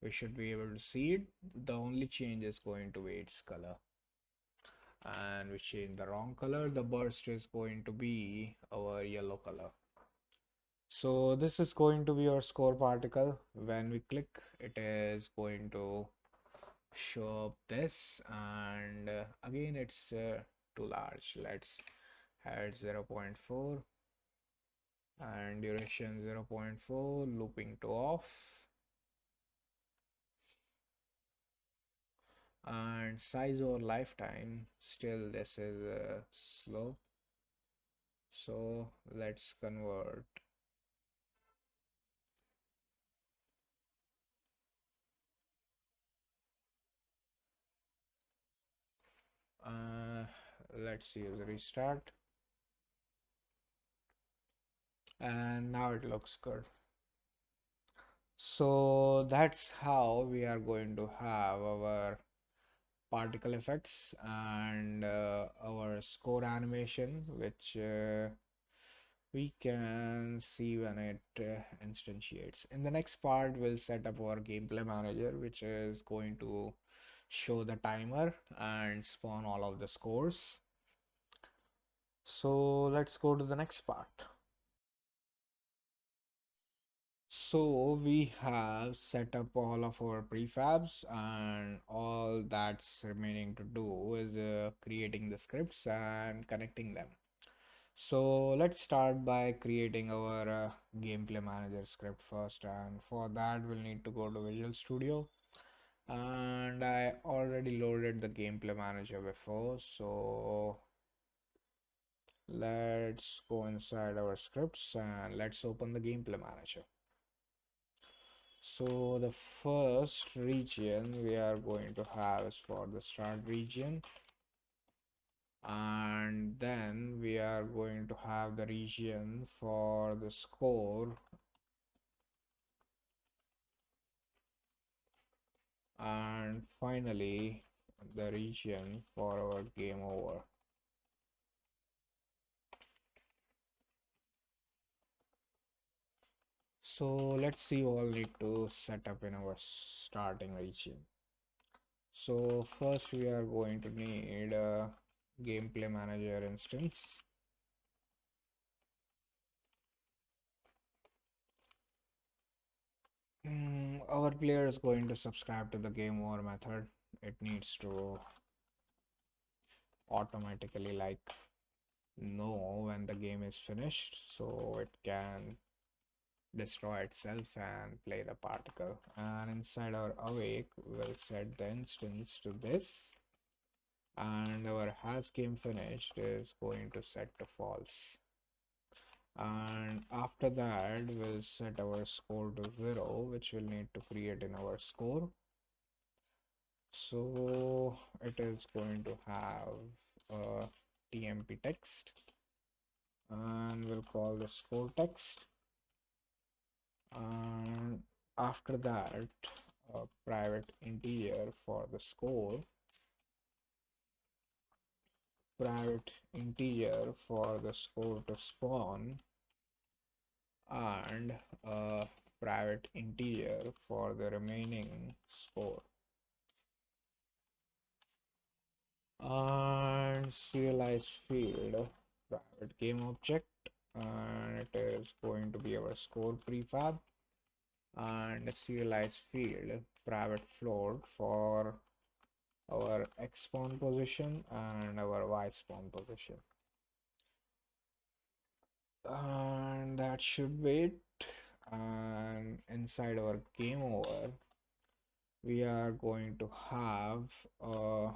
we should be able to see it. The only change is going to be its color, and we change the wrong color. The burst is going to be our yellow color. So this is going to be our score particle. When we click, it is going to show up this, and again it's too large. Let's add 0.4 and duration 0.4, looping to off, and size over lifetime, still this is slow, So let's convert. Uh, let's use restart, and now it looks good. So that's how we are going to have our particle effects and our score animation, which we can see when it instantiates. In the next part, we'll set up our gameplay manager, which is going to show the timer and spawn all of the scores. So let's go to the next part. So we have set up all of our prefabs, and all that's remaining to do is creating the scripts and connecting them. So let's start by creating our gameplay manager script first, and for that we'll need to go to Visual Studio, and I already loaded the gameplay manager before, so let's go inside our scripts and let's open the gameplay manager. So the first region we are going to have is for the start region, and then we are going to have the region for the score, and finally the region for our game over. So let's see what we need to set up in our starting region. So first we are going to need a gameplay manager instance. Our player is going to subscribe to the game over method. It needs to automatically know when the game is finished so it can destroy itself and play the particle. And inside our awake, we'll set the instance to this, and our has game finished is going to set to false. And after that, we'll set our score to 0, which we'll need to create in our score. So it is going to have a TMP text, and we'll call the score text. And after that, a private integer for the score, private integer for the score to spawn, and a private integer for the remaining score. And serialize field, private game object, and it is going to be our score prefab, and serialize field, private float for our X spawn position and our Y spawn position. And that should wait. And inside our game over, we are going to have a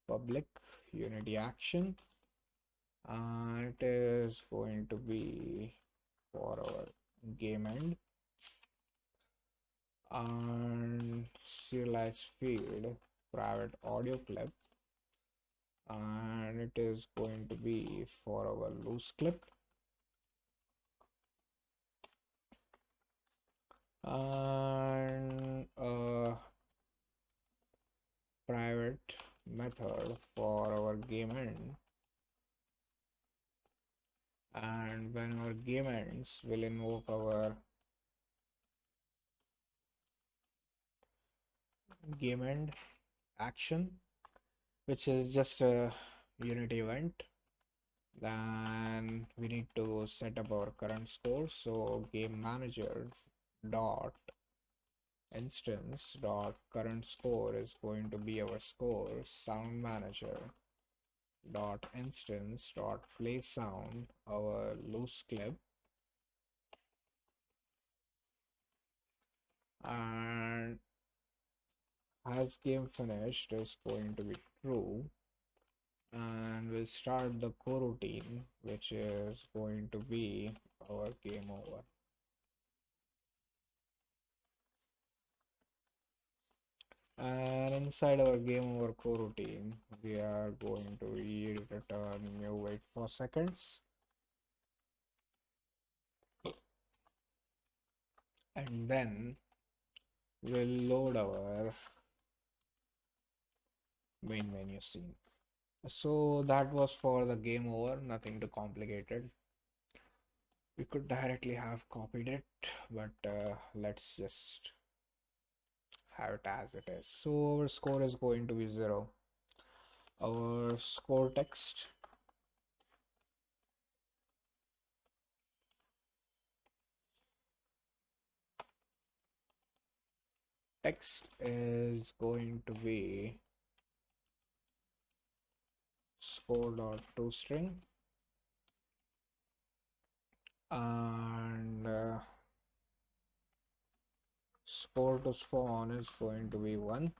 public unity action, and it is going to be for our game end, and serialize field, private audio clip, and it is going to be for our loose clip, and a private method for our game end, and when our game ends we'll invoke our game end action, which is just a unity event. Then we need to set up our current score, so game manager dot instance dot current score is going to be our score, sound manager dot instance dot play sound, our loose clip, and as game finished is going to be true, and we'll start the coroutine, which is going to be our game over. And inside our game over coroutine, we are going to return new wait for seconds, and then we'll load our main menu scene. So that was for the game over, nothing too complicated. We could directly have copied it, but let's just have it as it is. So our score is going to be 0. Our score text is going to be score.toString, and score to spawn is going to be 1.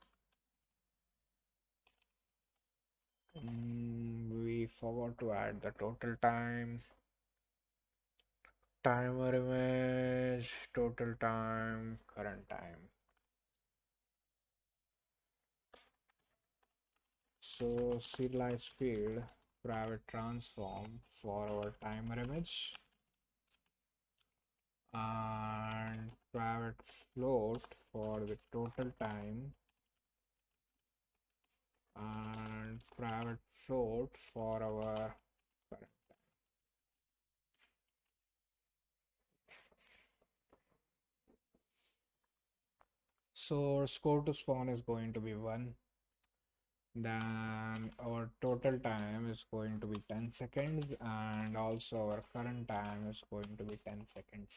We forgot to add the total time, timer image, total time, current time. So serialized field private transform for our timer image, and private float for the total time, and private float for our current. So our score to spawn is going to be 1. Then our total time is going to be 10 seconds, and also our current time is going to be 10 seconds.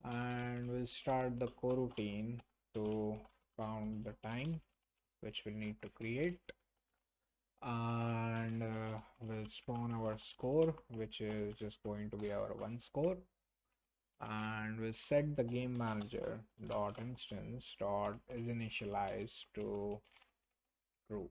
And we'll start the coroutine to count the time which we need to create, and we'll spawn our score, which is just going to be our 1 score, and we'll set the game manager dot instance dot is initialized to true.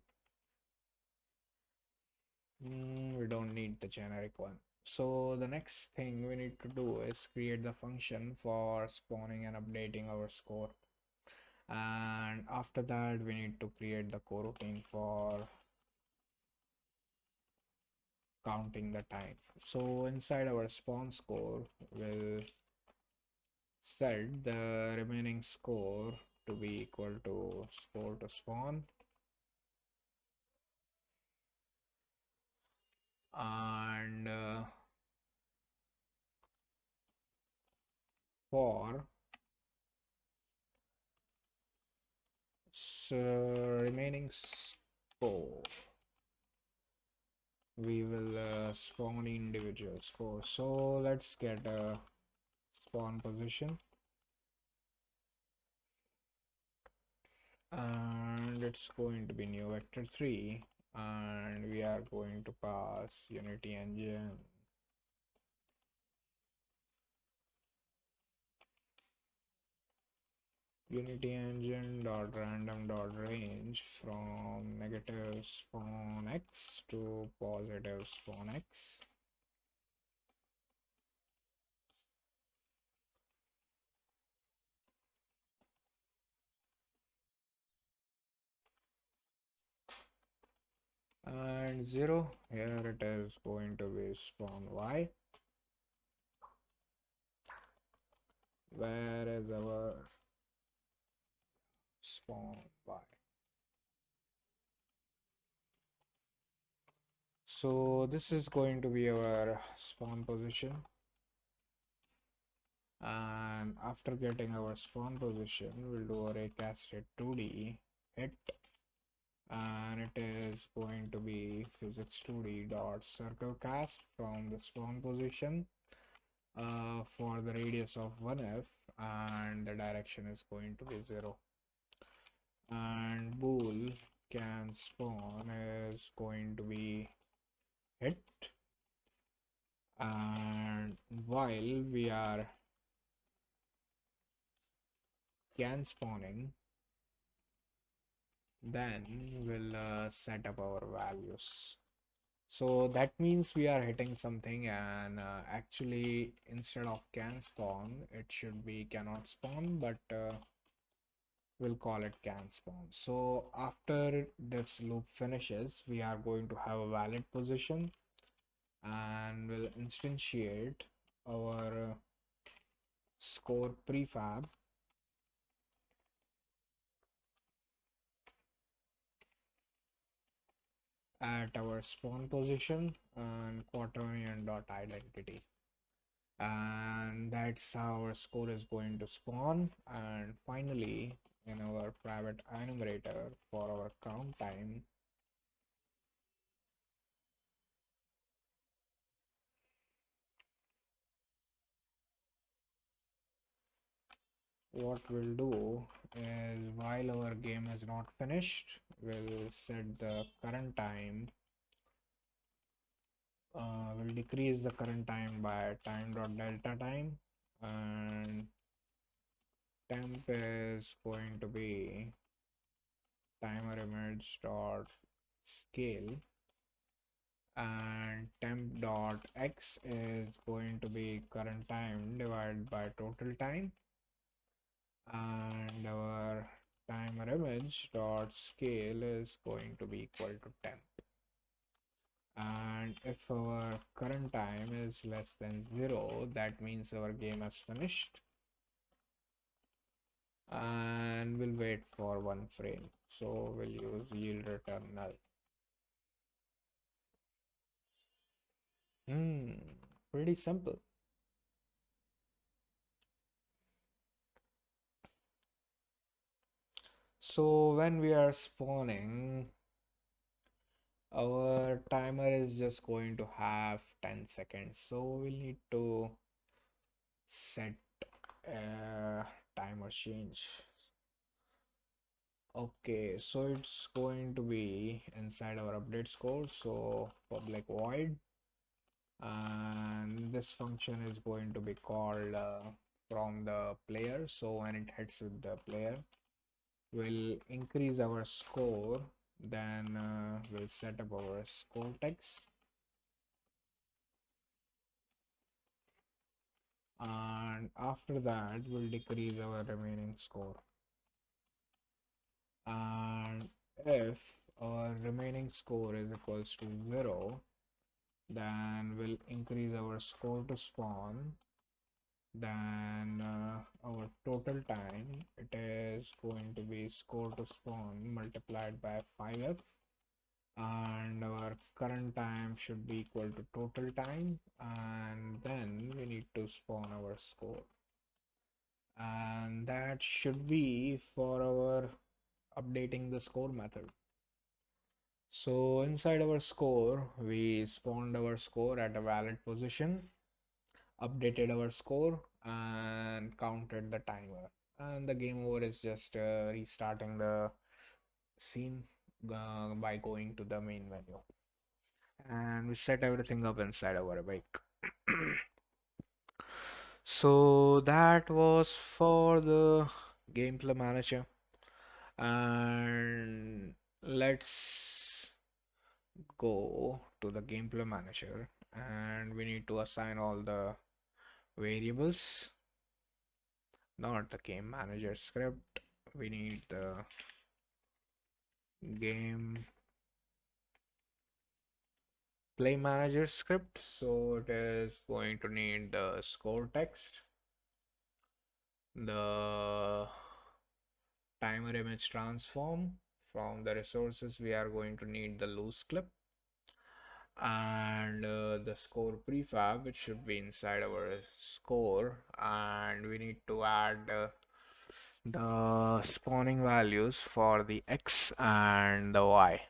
We don't need the generic one. So the next thing we need to do is create the function for spawning and updating our score, and after that we need to create the coroutine for counting the time. So inside our spawn score, we'll set the remaining score to be equal to score to spawn, and for remaining score, we will spawn individual score. So let's get a spawn position, and it's going to be new vector 3, and we are going to pass unity engine dot random dot range from negative spawn x to positive spawn x, and 0, here it is going to be spawn y. Where is our spawn y? So this is going to be our spawn position, and after getting our spawn position, we'll do a raycasted 2D hit, and it is going to be physics 2D dot circle cast from the spawn position for the radius of 1f, and the direction is going to be 0, and bool can spawn is going to be hit, and while we are can spawning, then we'll set up our values. So that means we are hitting something, and actually instead of can spawn it should be cannot spawn, but we'll call it can spawn. So after this loop finishes, we are going to have a valid position, and we'll instantiate our score prefab at our spawn position and quaternion dot identity, and that's how our score is going to spawn. And finally, in our private enumerator for our count time, what we'll do is, while our game is not finished, we'll set the current time. We'll decrease the current time by time dot delta time, and temp is going to be timer image dot scale, and temp dot x is going to be current time divided by total time, and our timer image dot scale is going to be equal to temp. And if our current time is less than 0, that means our game has finished, and we'll wait for 1 frame. So we'll use yield return null. Pretty simple. So when we are spawning, our timer is just going to have 10 seconds. So we'll need to set a timer change. Okay, so it's going to be inside our update score. So public void, and this function is going to be called from the player. So when it hits with the player, we'll increase our score, then we'll set up our score text, and after that we'll decrease our remaining score. And if our remaining score is equals to 0, then we'll increase our score to spawn, then our total time, it is going to be score to spawn multiplied by 5f, and our current time should be equal to total time, and then we need to spawn our score, and that should be for our updating the score method. So inside our score, we spawned our score at a valid position, updated our score, and counted the timer, and the game over is just restarting the scene by going to the main menu, and we set everything up inside our bike. So that was for the gameplay manager, and let's go to the gameplay manager, and we need to assign all the variables, not the game manager script. We need the game play manager script. So it is going to need the score text, the timer image transform. From the resources, we are going to need the loose clip, and the score prefab, which should be inside our score, and we need to add the spawning values for the x and the y.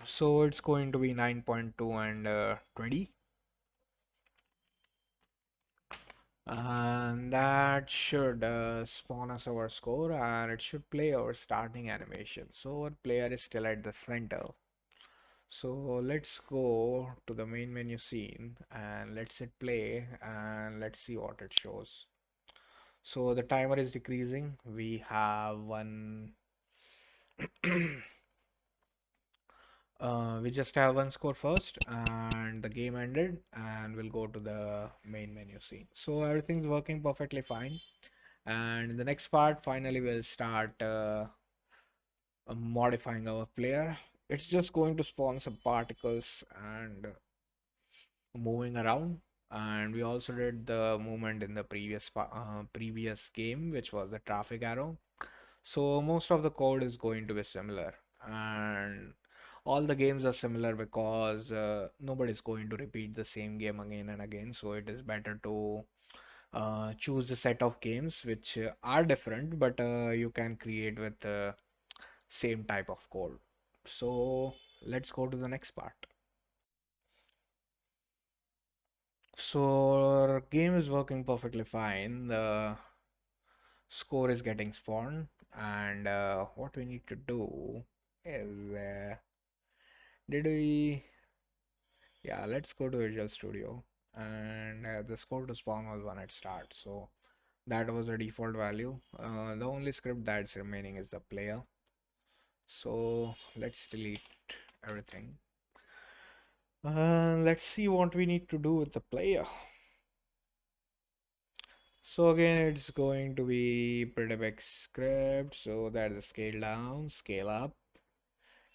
So it's going to be 9.2 and 20, and that should spawn us our score, and it should play our starting animation. So our player is still at the center. So let's go to the main menu scene, and let's hit play, and let's see what it shows. So the timer is decreasing. We have one We just have one score first, and the game ended, and we'll go to the main menu scene. So everything's working perfectly fine. And in the next part, finally, we'll start modifying our player. It's just going to spawn some particles and moving around. And we also did the movement in the previous game, which was the traffic arrow. So most of the code is going to be similar, and all the games are similar because nobody's going to repeat the same game again and again. So it is better to choose a set of games which are different, but you can create with the same type of code. So let's go to the next part. So our game is working perfectly fine. The score is getting spawned, and what we need to do is did we yeah, let's go to Visual Studio, and the score to spawn was 1 at start, so that was the default value. The only script that's remaining is the player, so let's delete everything. Let's see what we need to do with the player. So again, it's going to be pretty big script, so that's a scale down, scale up,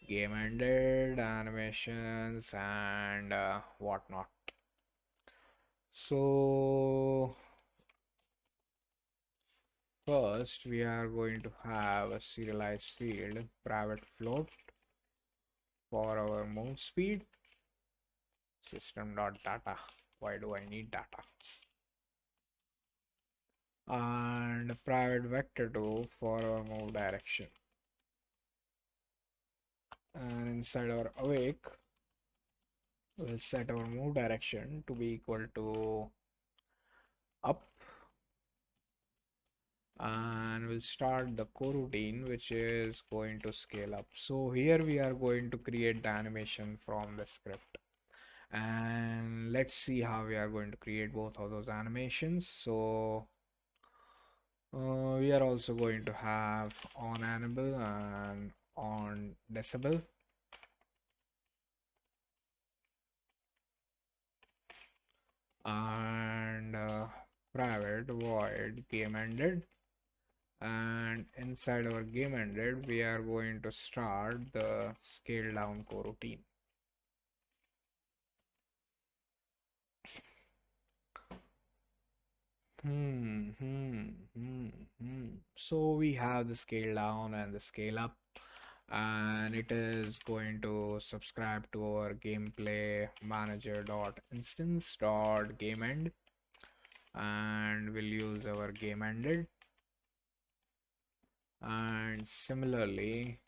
game ended, animations, and whatnot. So first we are going to have a serialized field private float for our move speed. System.data. Why do I need data? And private vector 2 for our move direction. And inside our awake, we'll set our move direction to be equal to up, and we'll start the coroutine which is going to scale up. So here we are going to create the animation from the script, and let's see how we are going to create both of those animations. So we are also going to have on animal and on decibel, and private void game ended, and inside our game ended we are going to start the scale down coroutine. So we have the scale down and the scale up, and it is going to subscribe to our gameplay manager dot instance dot game end, and we'll use our game ended, and similarly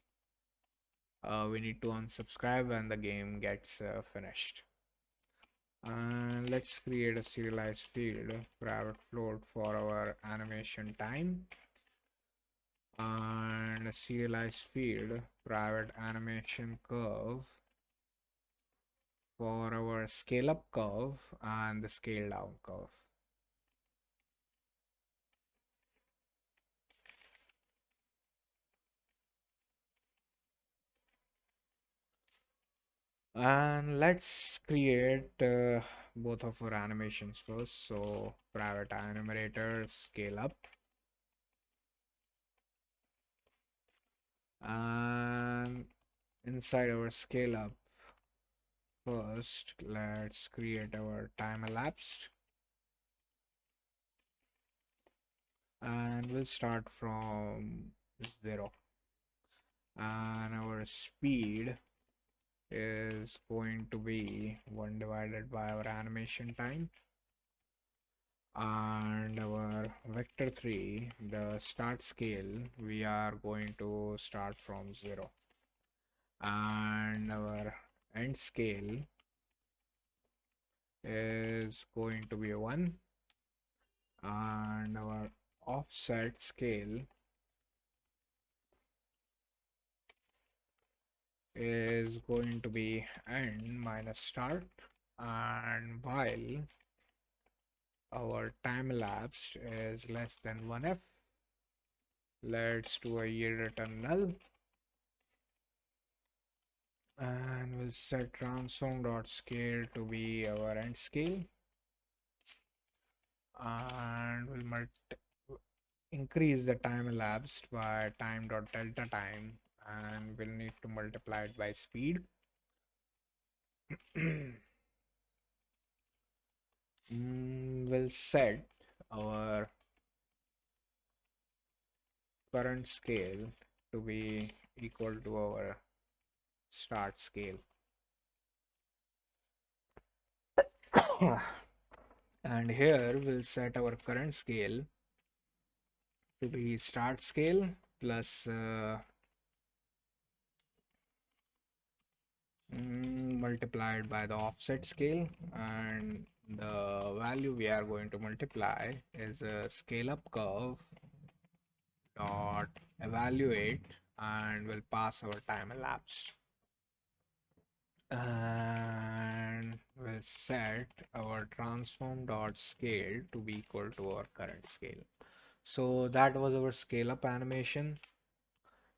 we need to unsubscribe when the game gets finished. And let's create a serialized field private float for our animation time, and a serialized field private animation curve for our scale up curve and the scale down curve. And let's create both of our animations first. So private animator scale up, and inside our scale up first let's create our time elapsed, and we'll start from 0, and our speed is going to be 1 divided by our animation time, and our vector 3, the start scale, we are going to start from 0, and our end scale is going to be 1, and our offset scale is going to be end minus start, and while our time elapsed is less than 1f, let's do a yield return null, And we'll set transform dot scale to be our end scale, and we'll increase the time elapsed by time dot delta time, and we'll need to multiply it by speed. We'll set our current scale to be equal to our start scale. And here we'll set our current scale to be start scale plus multiplied by the offset scale, and the value we are going to multiply is a scale up curve dot evaluate, and we'll pass our time elapsed, and we'll set our transform dot scale to be equal to our current scale. So that was our scale up animation.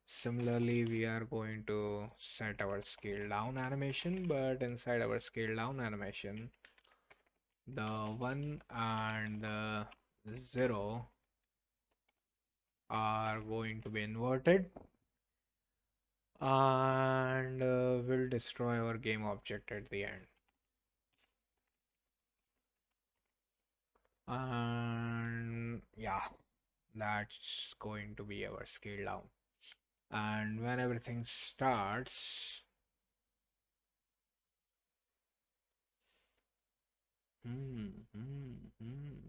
Similarly, we are going to set our scale down animation, but inside our scale down animation, the 1 and the 0 are going to be inverted, and will destroy our game object at the end. And yeah, that's going to be our scale down. And when everything starts,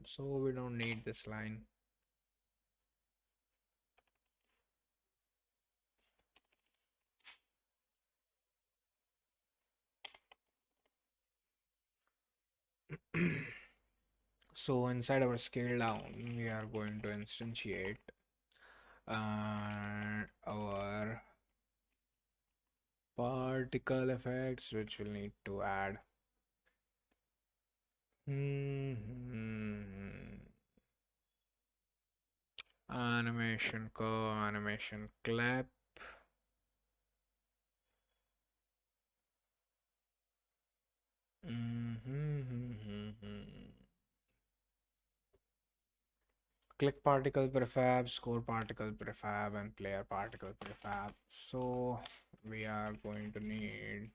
so we don't need this line. So inside our scale down, we are going to instantiate our particle effects, which we'll need to add. Animation curve, animation clip. Click particle prefab, score particle prefab, and player particle prefab. So we are going to need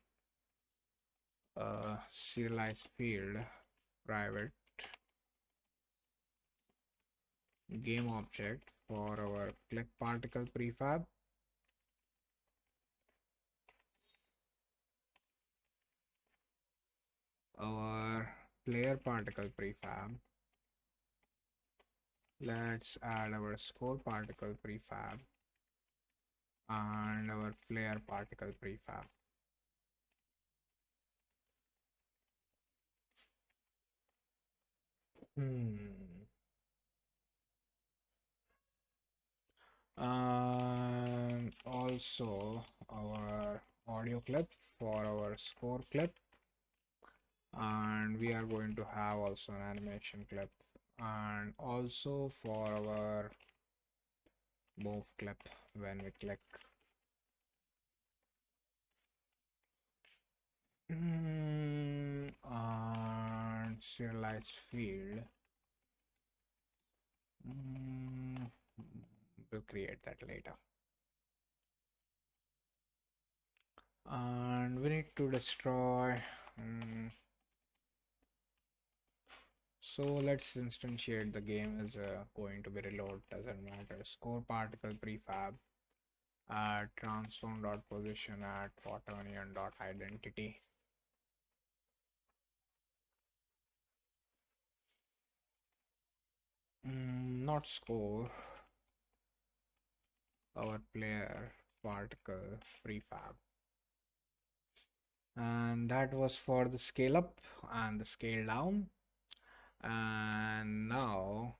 a serialized field private game object for our click particle prefab, our player particle prefab. Let's add our score particle prefab and our player particle prefab. And also our audio clip for our score clip, and we are going to have also an animation clip, and also for our move clip when we click. And serialized field, we'll create that later. And we need to destroy. So let's instantiate the game is going to be reload, doesn't matter. Score particle prefab at transform dot position at quaternion dot identity. Not score, our player particle prefab. And that was for the scale up and the scale down. And now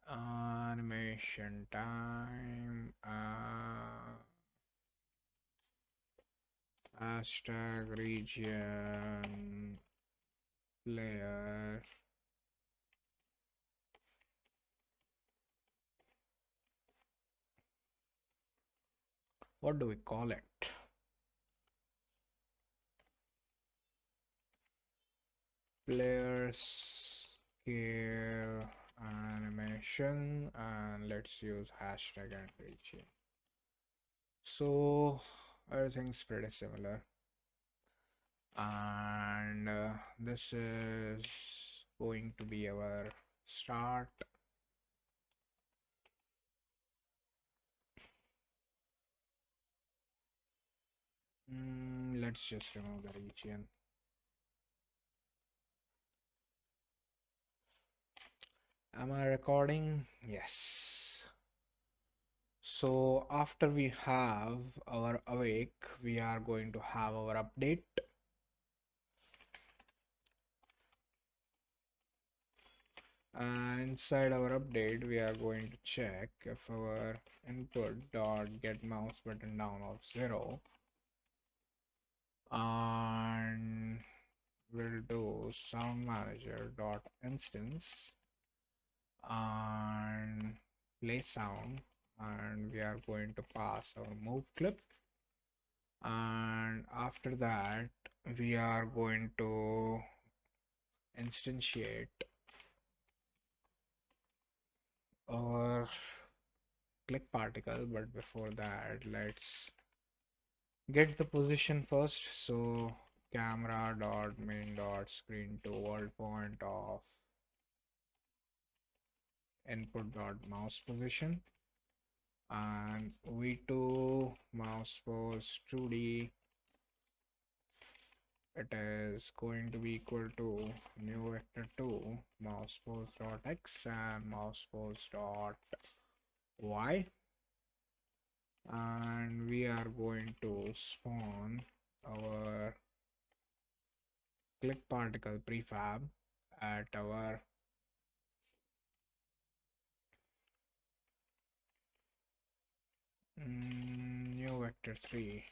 animation time, hashtag region player What do we call it? Player scale animation, and let's use hashtag and region. So everything's pretty similar, and this is going to be our start. Let's just remove the region. Am I recording? Yes. So after we have our awake, we are going to have our update. And inside our update, we are going to check if our input dot get mouse button down of 0, and we'll do sound manager dot instance and play sound, and we are going to pass our move clip, and after that we are going to instantiate our click particle. But before that, let's get the position first. So camera dot main dot screen to world point of input dot mouse position, and v2 mouse pose 2d, it is going to be equal to new vector 2 mouse pose dot x and mouse pose dot y, and we are going to spawn our click particle prefab at our new vector 3,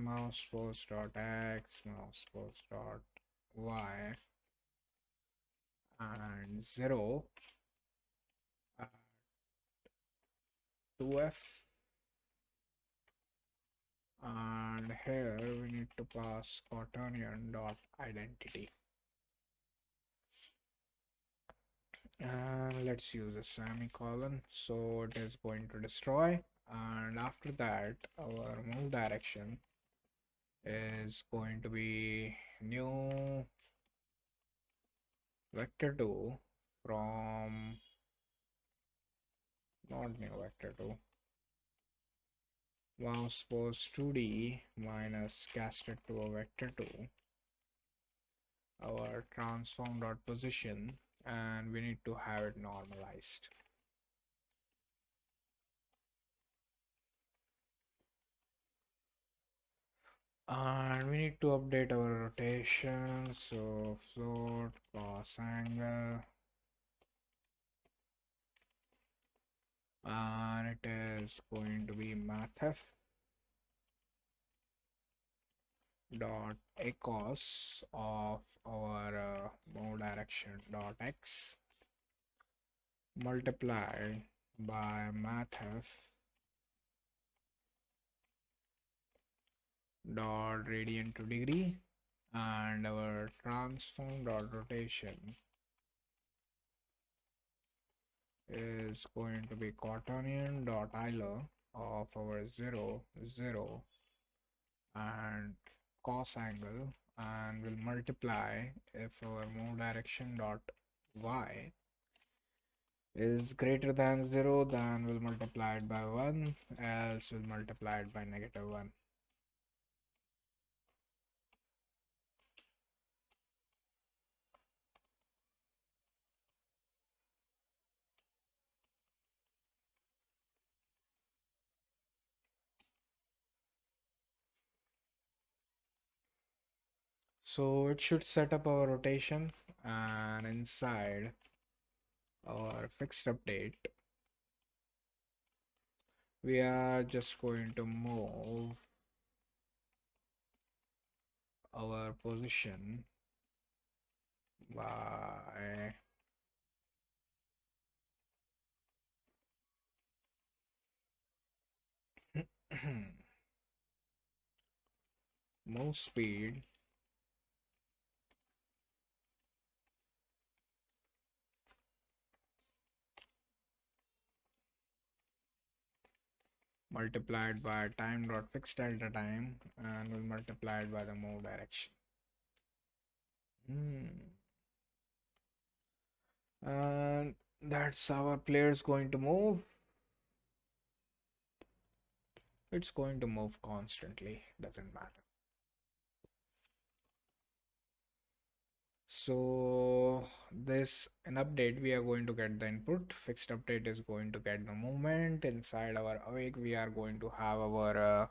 mouse pose dot x, mouse pose dot y, and 0 at 2f, and here we need to pass quaternion dot identity, and let's use a semicolon, so it is going to destroy, and after that our move direction is going to be new vector 2 from, not new vector 2, mouse pose 2d minus casted to a vector 2, our transform dot position, and we need to have it normalized. And we need to update our rotation, so float, cos angle, and it is going to be mathf dot acos of our move direction dot x multiplied by mathf dot radian to degree, and our transform dot rotation is going to be quaternion dot Euler of our 0 0 and cos angle, and will multiply if our move direction dot y is greater than 0, then we'll multiply it by 1, else we'll multiply it by -1. So it should set up our rotation, and inside our fixed update we are just going to move our position by Move speed multiplied by time dot fixed delta time and will multiply it by the move direction. Hmm. And that's our player's going to move. It's going to move constantly, doesn't matter. So this an update we are going to get the input, fixed update is going to get the movement. Inside our awake we are going to have our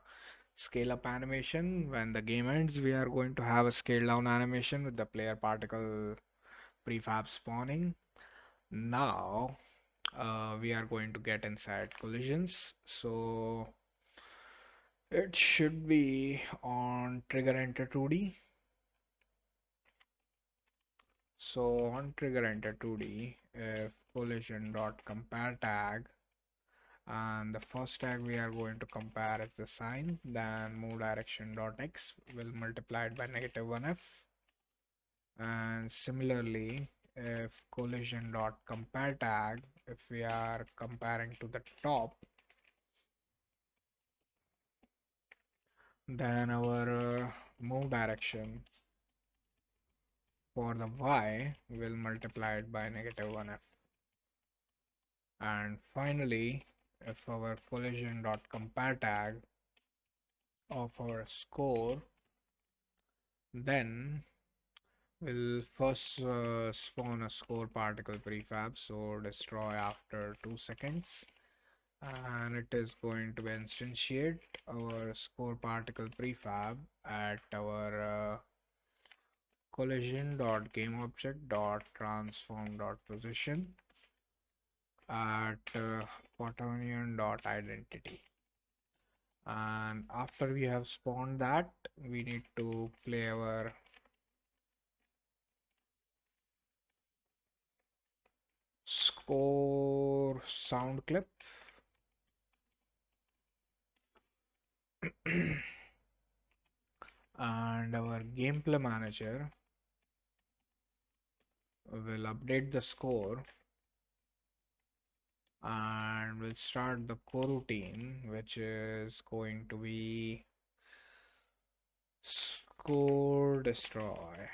scale up animation. When the game ends we are going to have a scale down animation with the player particle prefab spawning. Now we are going to get inside collisions. So it should be on trigger enter 2D. So on trigger enter 2D, if collision dot compare tag, and the first tag we are going to compare is the sign, then move direction dot x will multiply it by -1f. And similarly, if collision dot compare tag, if we are comparing to the top, then our move direction for the y will multiply it by -1f. And finally, if our collision dot compare tag of our score, then we'll first spawn a score particle prefab, so destroy after 2 seconds, and it is going to instantiate our score particle prefab at our collision dot game object dot transform dot position at quaternion dot identity. And after we have spawned that, we need to play our score sound clip. And our gameplay manager will update the score and we'll start the coroutine, which is going to be score destroy,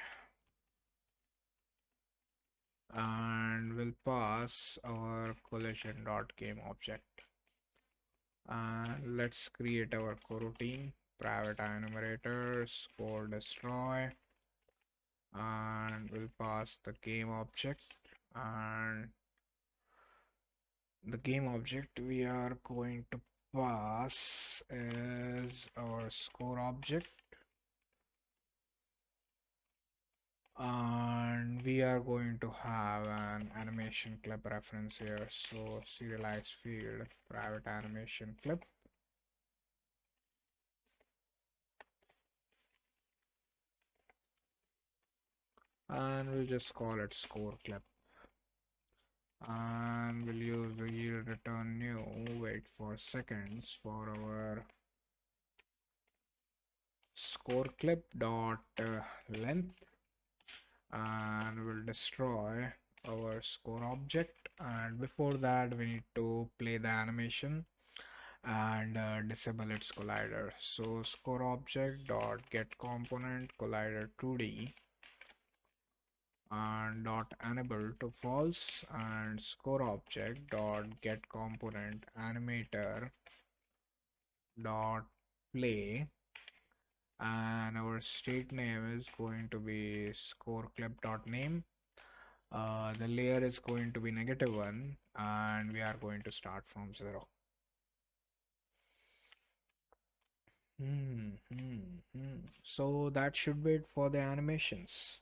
and we'll pass our collision dot game object. And let's create our coroutine, private enumerator score destroy, and we'll pass the game object. And the game object we are going to pass is our score object, and we are going to have an animation clip reference here. So serialized field private animation clip, and we'll just call it score clip, and we'll use the yield return new, wait for seconds for our score clip dot length, and we'll destroy our score object. And before that we need to play the animation and disable its collider. So score object dot get component collider 2D and dot enable to false, and score object dot get component animator dot play, and our state name is going to be score clip dot name. The layer is going to be -1 and we are going to start from 0. So that should be it for the animations.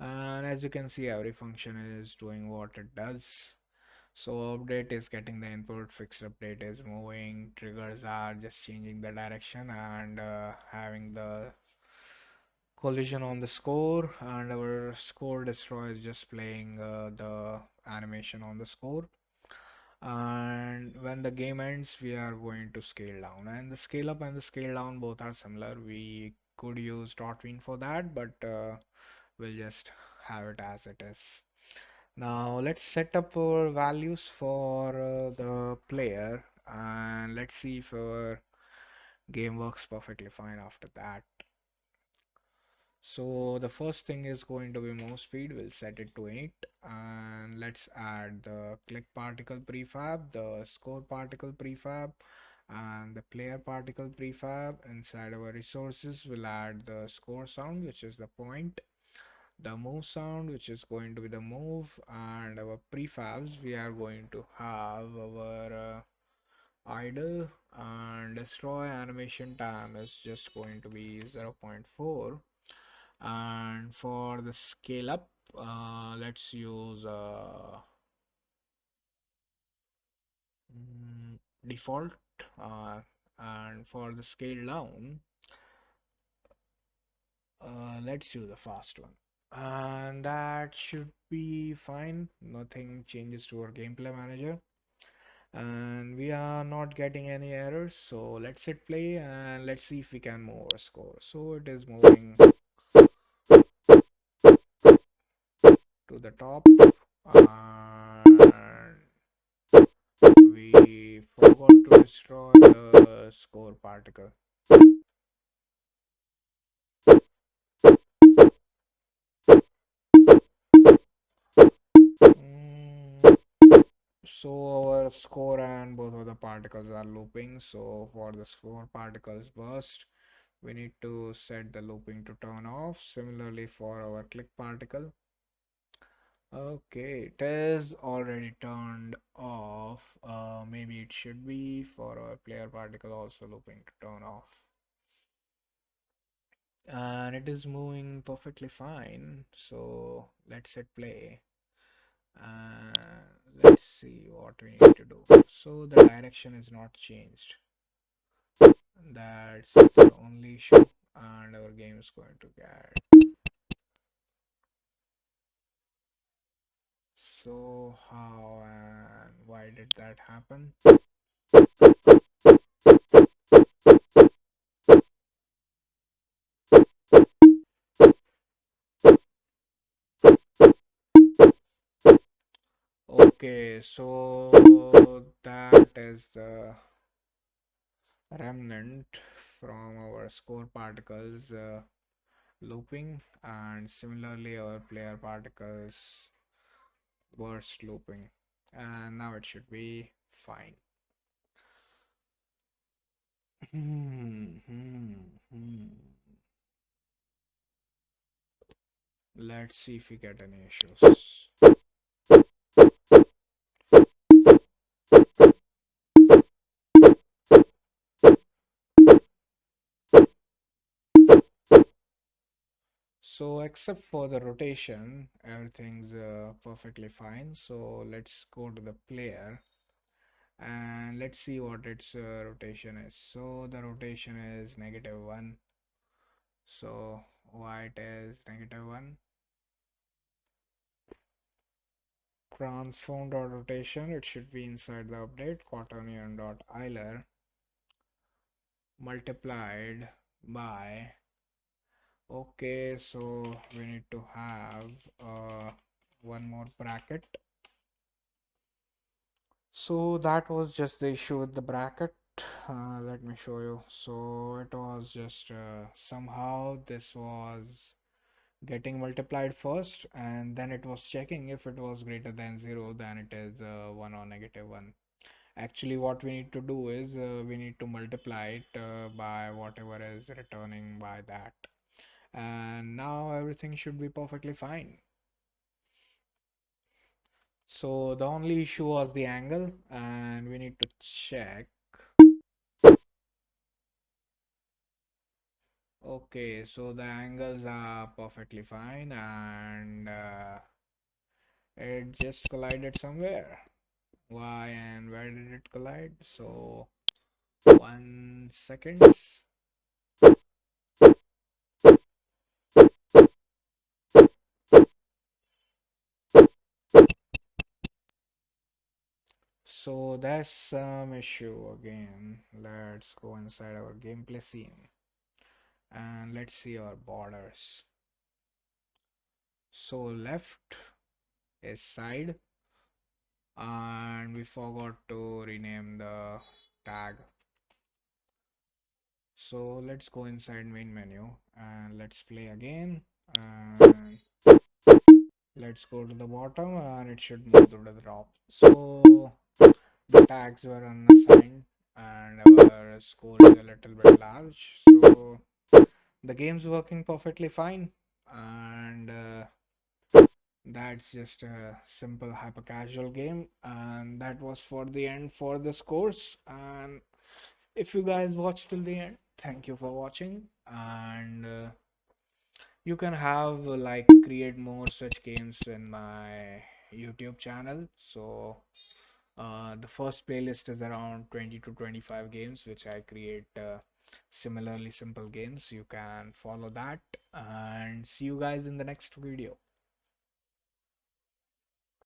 And as you can see, every function is doing what it does. So update is getting the input, fixed update is moving, triggers are just changing the direction and having the collision on the score, and our score destroy is just playing the animation on the score. And when the game ends, we are going to scale down, and the scale up and the scale down both are similar. We could use Dotween for that, but we'll just have it as it is. Now let's set up our values for the player, and let's see if our game works perfectly fine after that. So the first thing is going to be mouse speed. We'll set it to 8, and let's add the click particle prefab, the score particle prefab, and the player particle prefab. Inside our resources, we'll add the score sound, which is the point, the move sound, which is going to be the move, and our prefabs, we are going to have our idle, and destroy animation time is just going to be 0.4. And for the scale up, let's use default, uh, and for the scale down, let's use a fast one, and that should be fine. Nothing changes to our gameplay manager, and we are not getting any errors. So let's hit play and let's see if we can move our score. So it is moving to the top, and we forgot to destroy the score particle. Mm, so our score and both of the particles are looping. So for the score particles burst, we need to set the looping to turn off. Similarly for our click particle. Okay, it is already turned off. Maybe it should be for our player particle also looping to turn off. And it is moving perfectly fine. So let's hit play. Let's see what we need to do. So the direction is not changed. That's the only issue, and our game is going to get. So how and why did that happen? Okay, so that is the remnant from our score particles looping, and similarly our player particles burst looping, and now it should be fine. Let's see if we get any issues. So except for the rotation, everything's perfectly fine. So let's go to the player and let's see what its rotation is. So the rotation is -1. So why it is -1? Transform dot rotation, it should be inside the update quaternion dot Euler multiplied by. Okay, so we need to have one more bracket. So that was just the issue with the bracket. Let me show you. So it was just somehow this was getting multiplied first, and then it was checking if it was greater than 0, then it is 1 or -1. Actually, what we need to do is we need to multiply it by whatever is returning by that. And now everything should be perfectly fine. So the only issue was the angle, and we need to check. Okay, so the angles are perfectly fine, and it just collided somewhere. Why and where did it collide? So 1 second. So there's some issue again. Let's go inside our gameplay scene and let's see our borders. So left is side, and we forgot to rename the tag. So let's go inside main menu and let's play again, and let's go to the bottom and it should move to the top. So the tags were unassigned and our score is a little bit large. So the game's working perfectly fine, and that's just a simple hyper casual game, and that was for the end for this course. And if you guys watched till the end, thank you for watching, and you can have like create more such games in my YouTube channel. So the first playlist is around 20 to 25 games which I create similarly simple games. You can follow that and see you guys in the next video.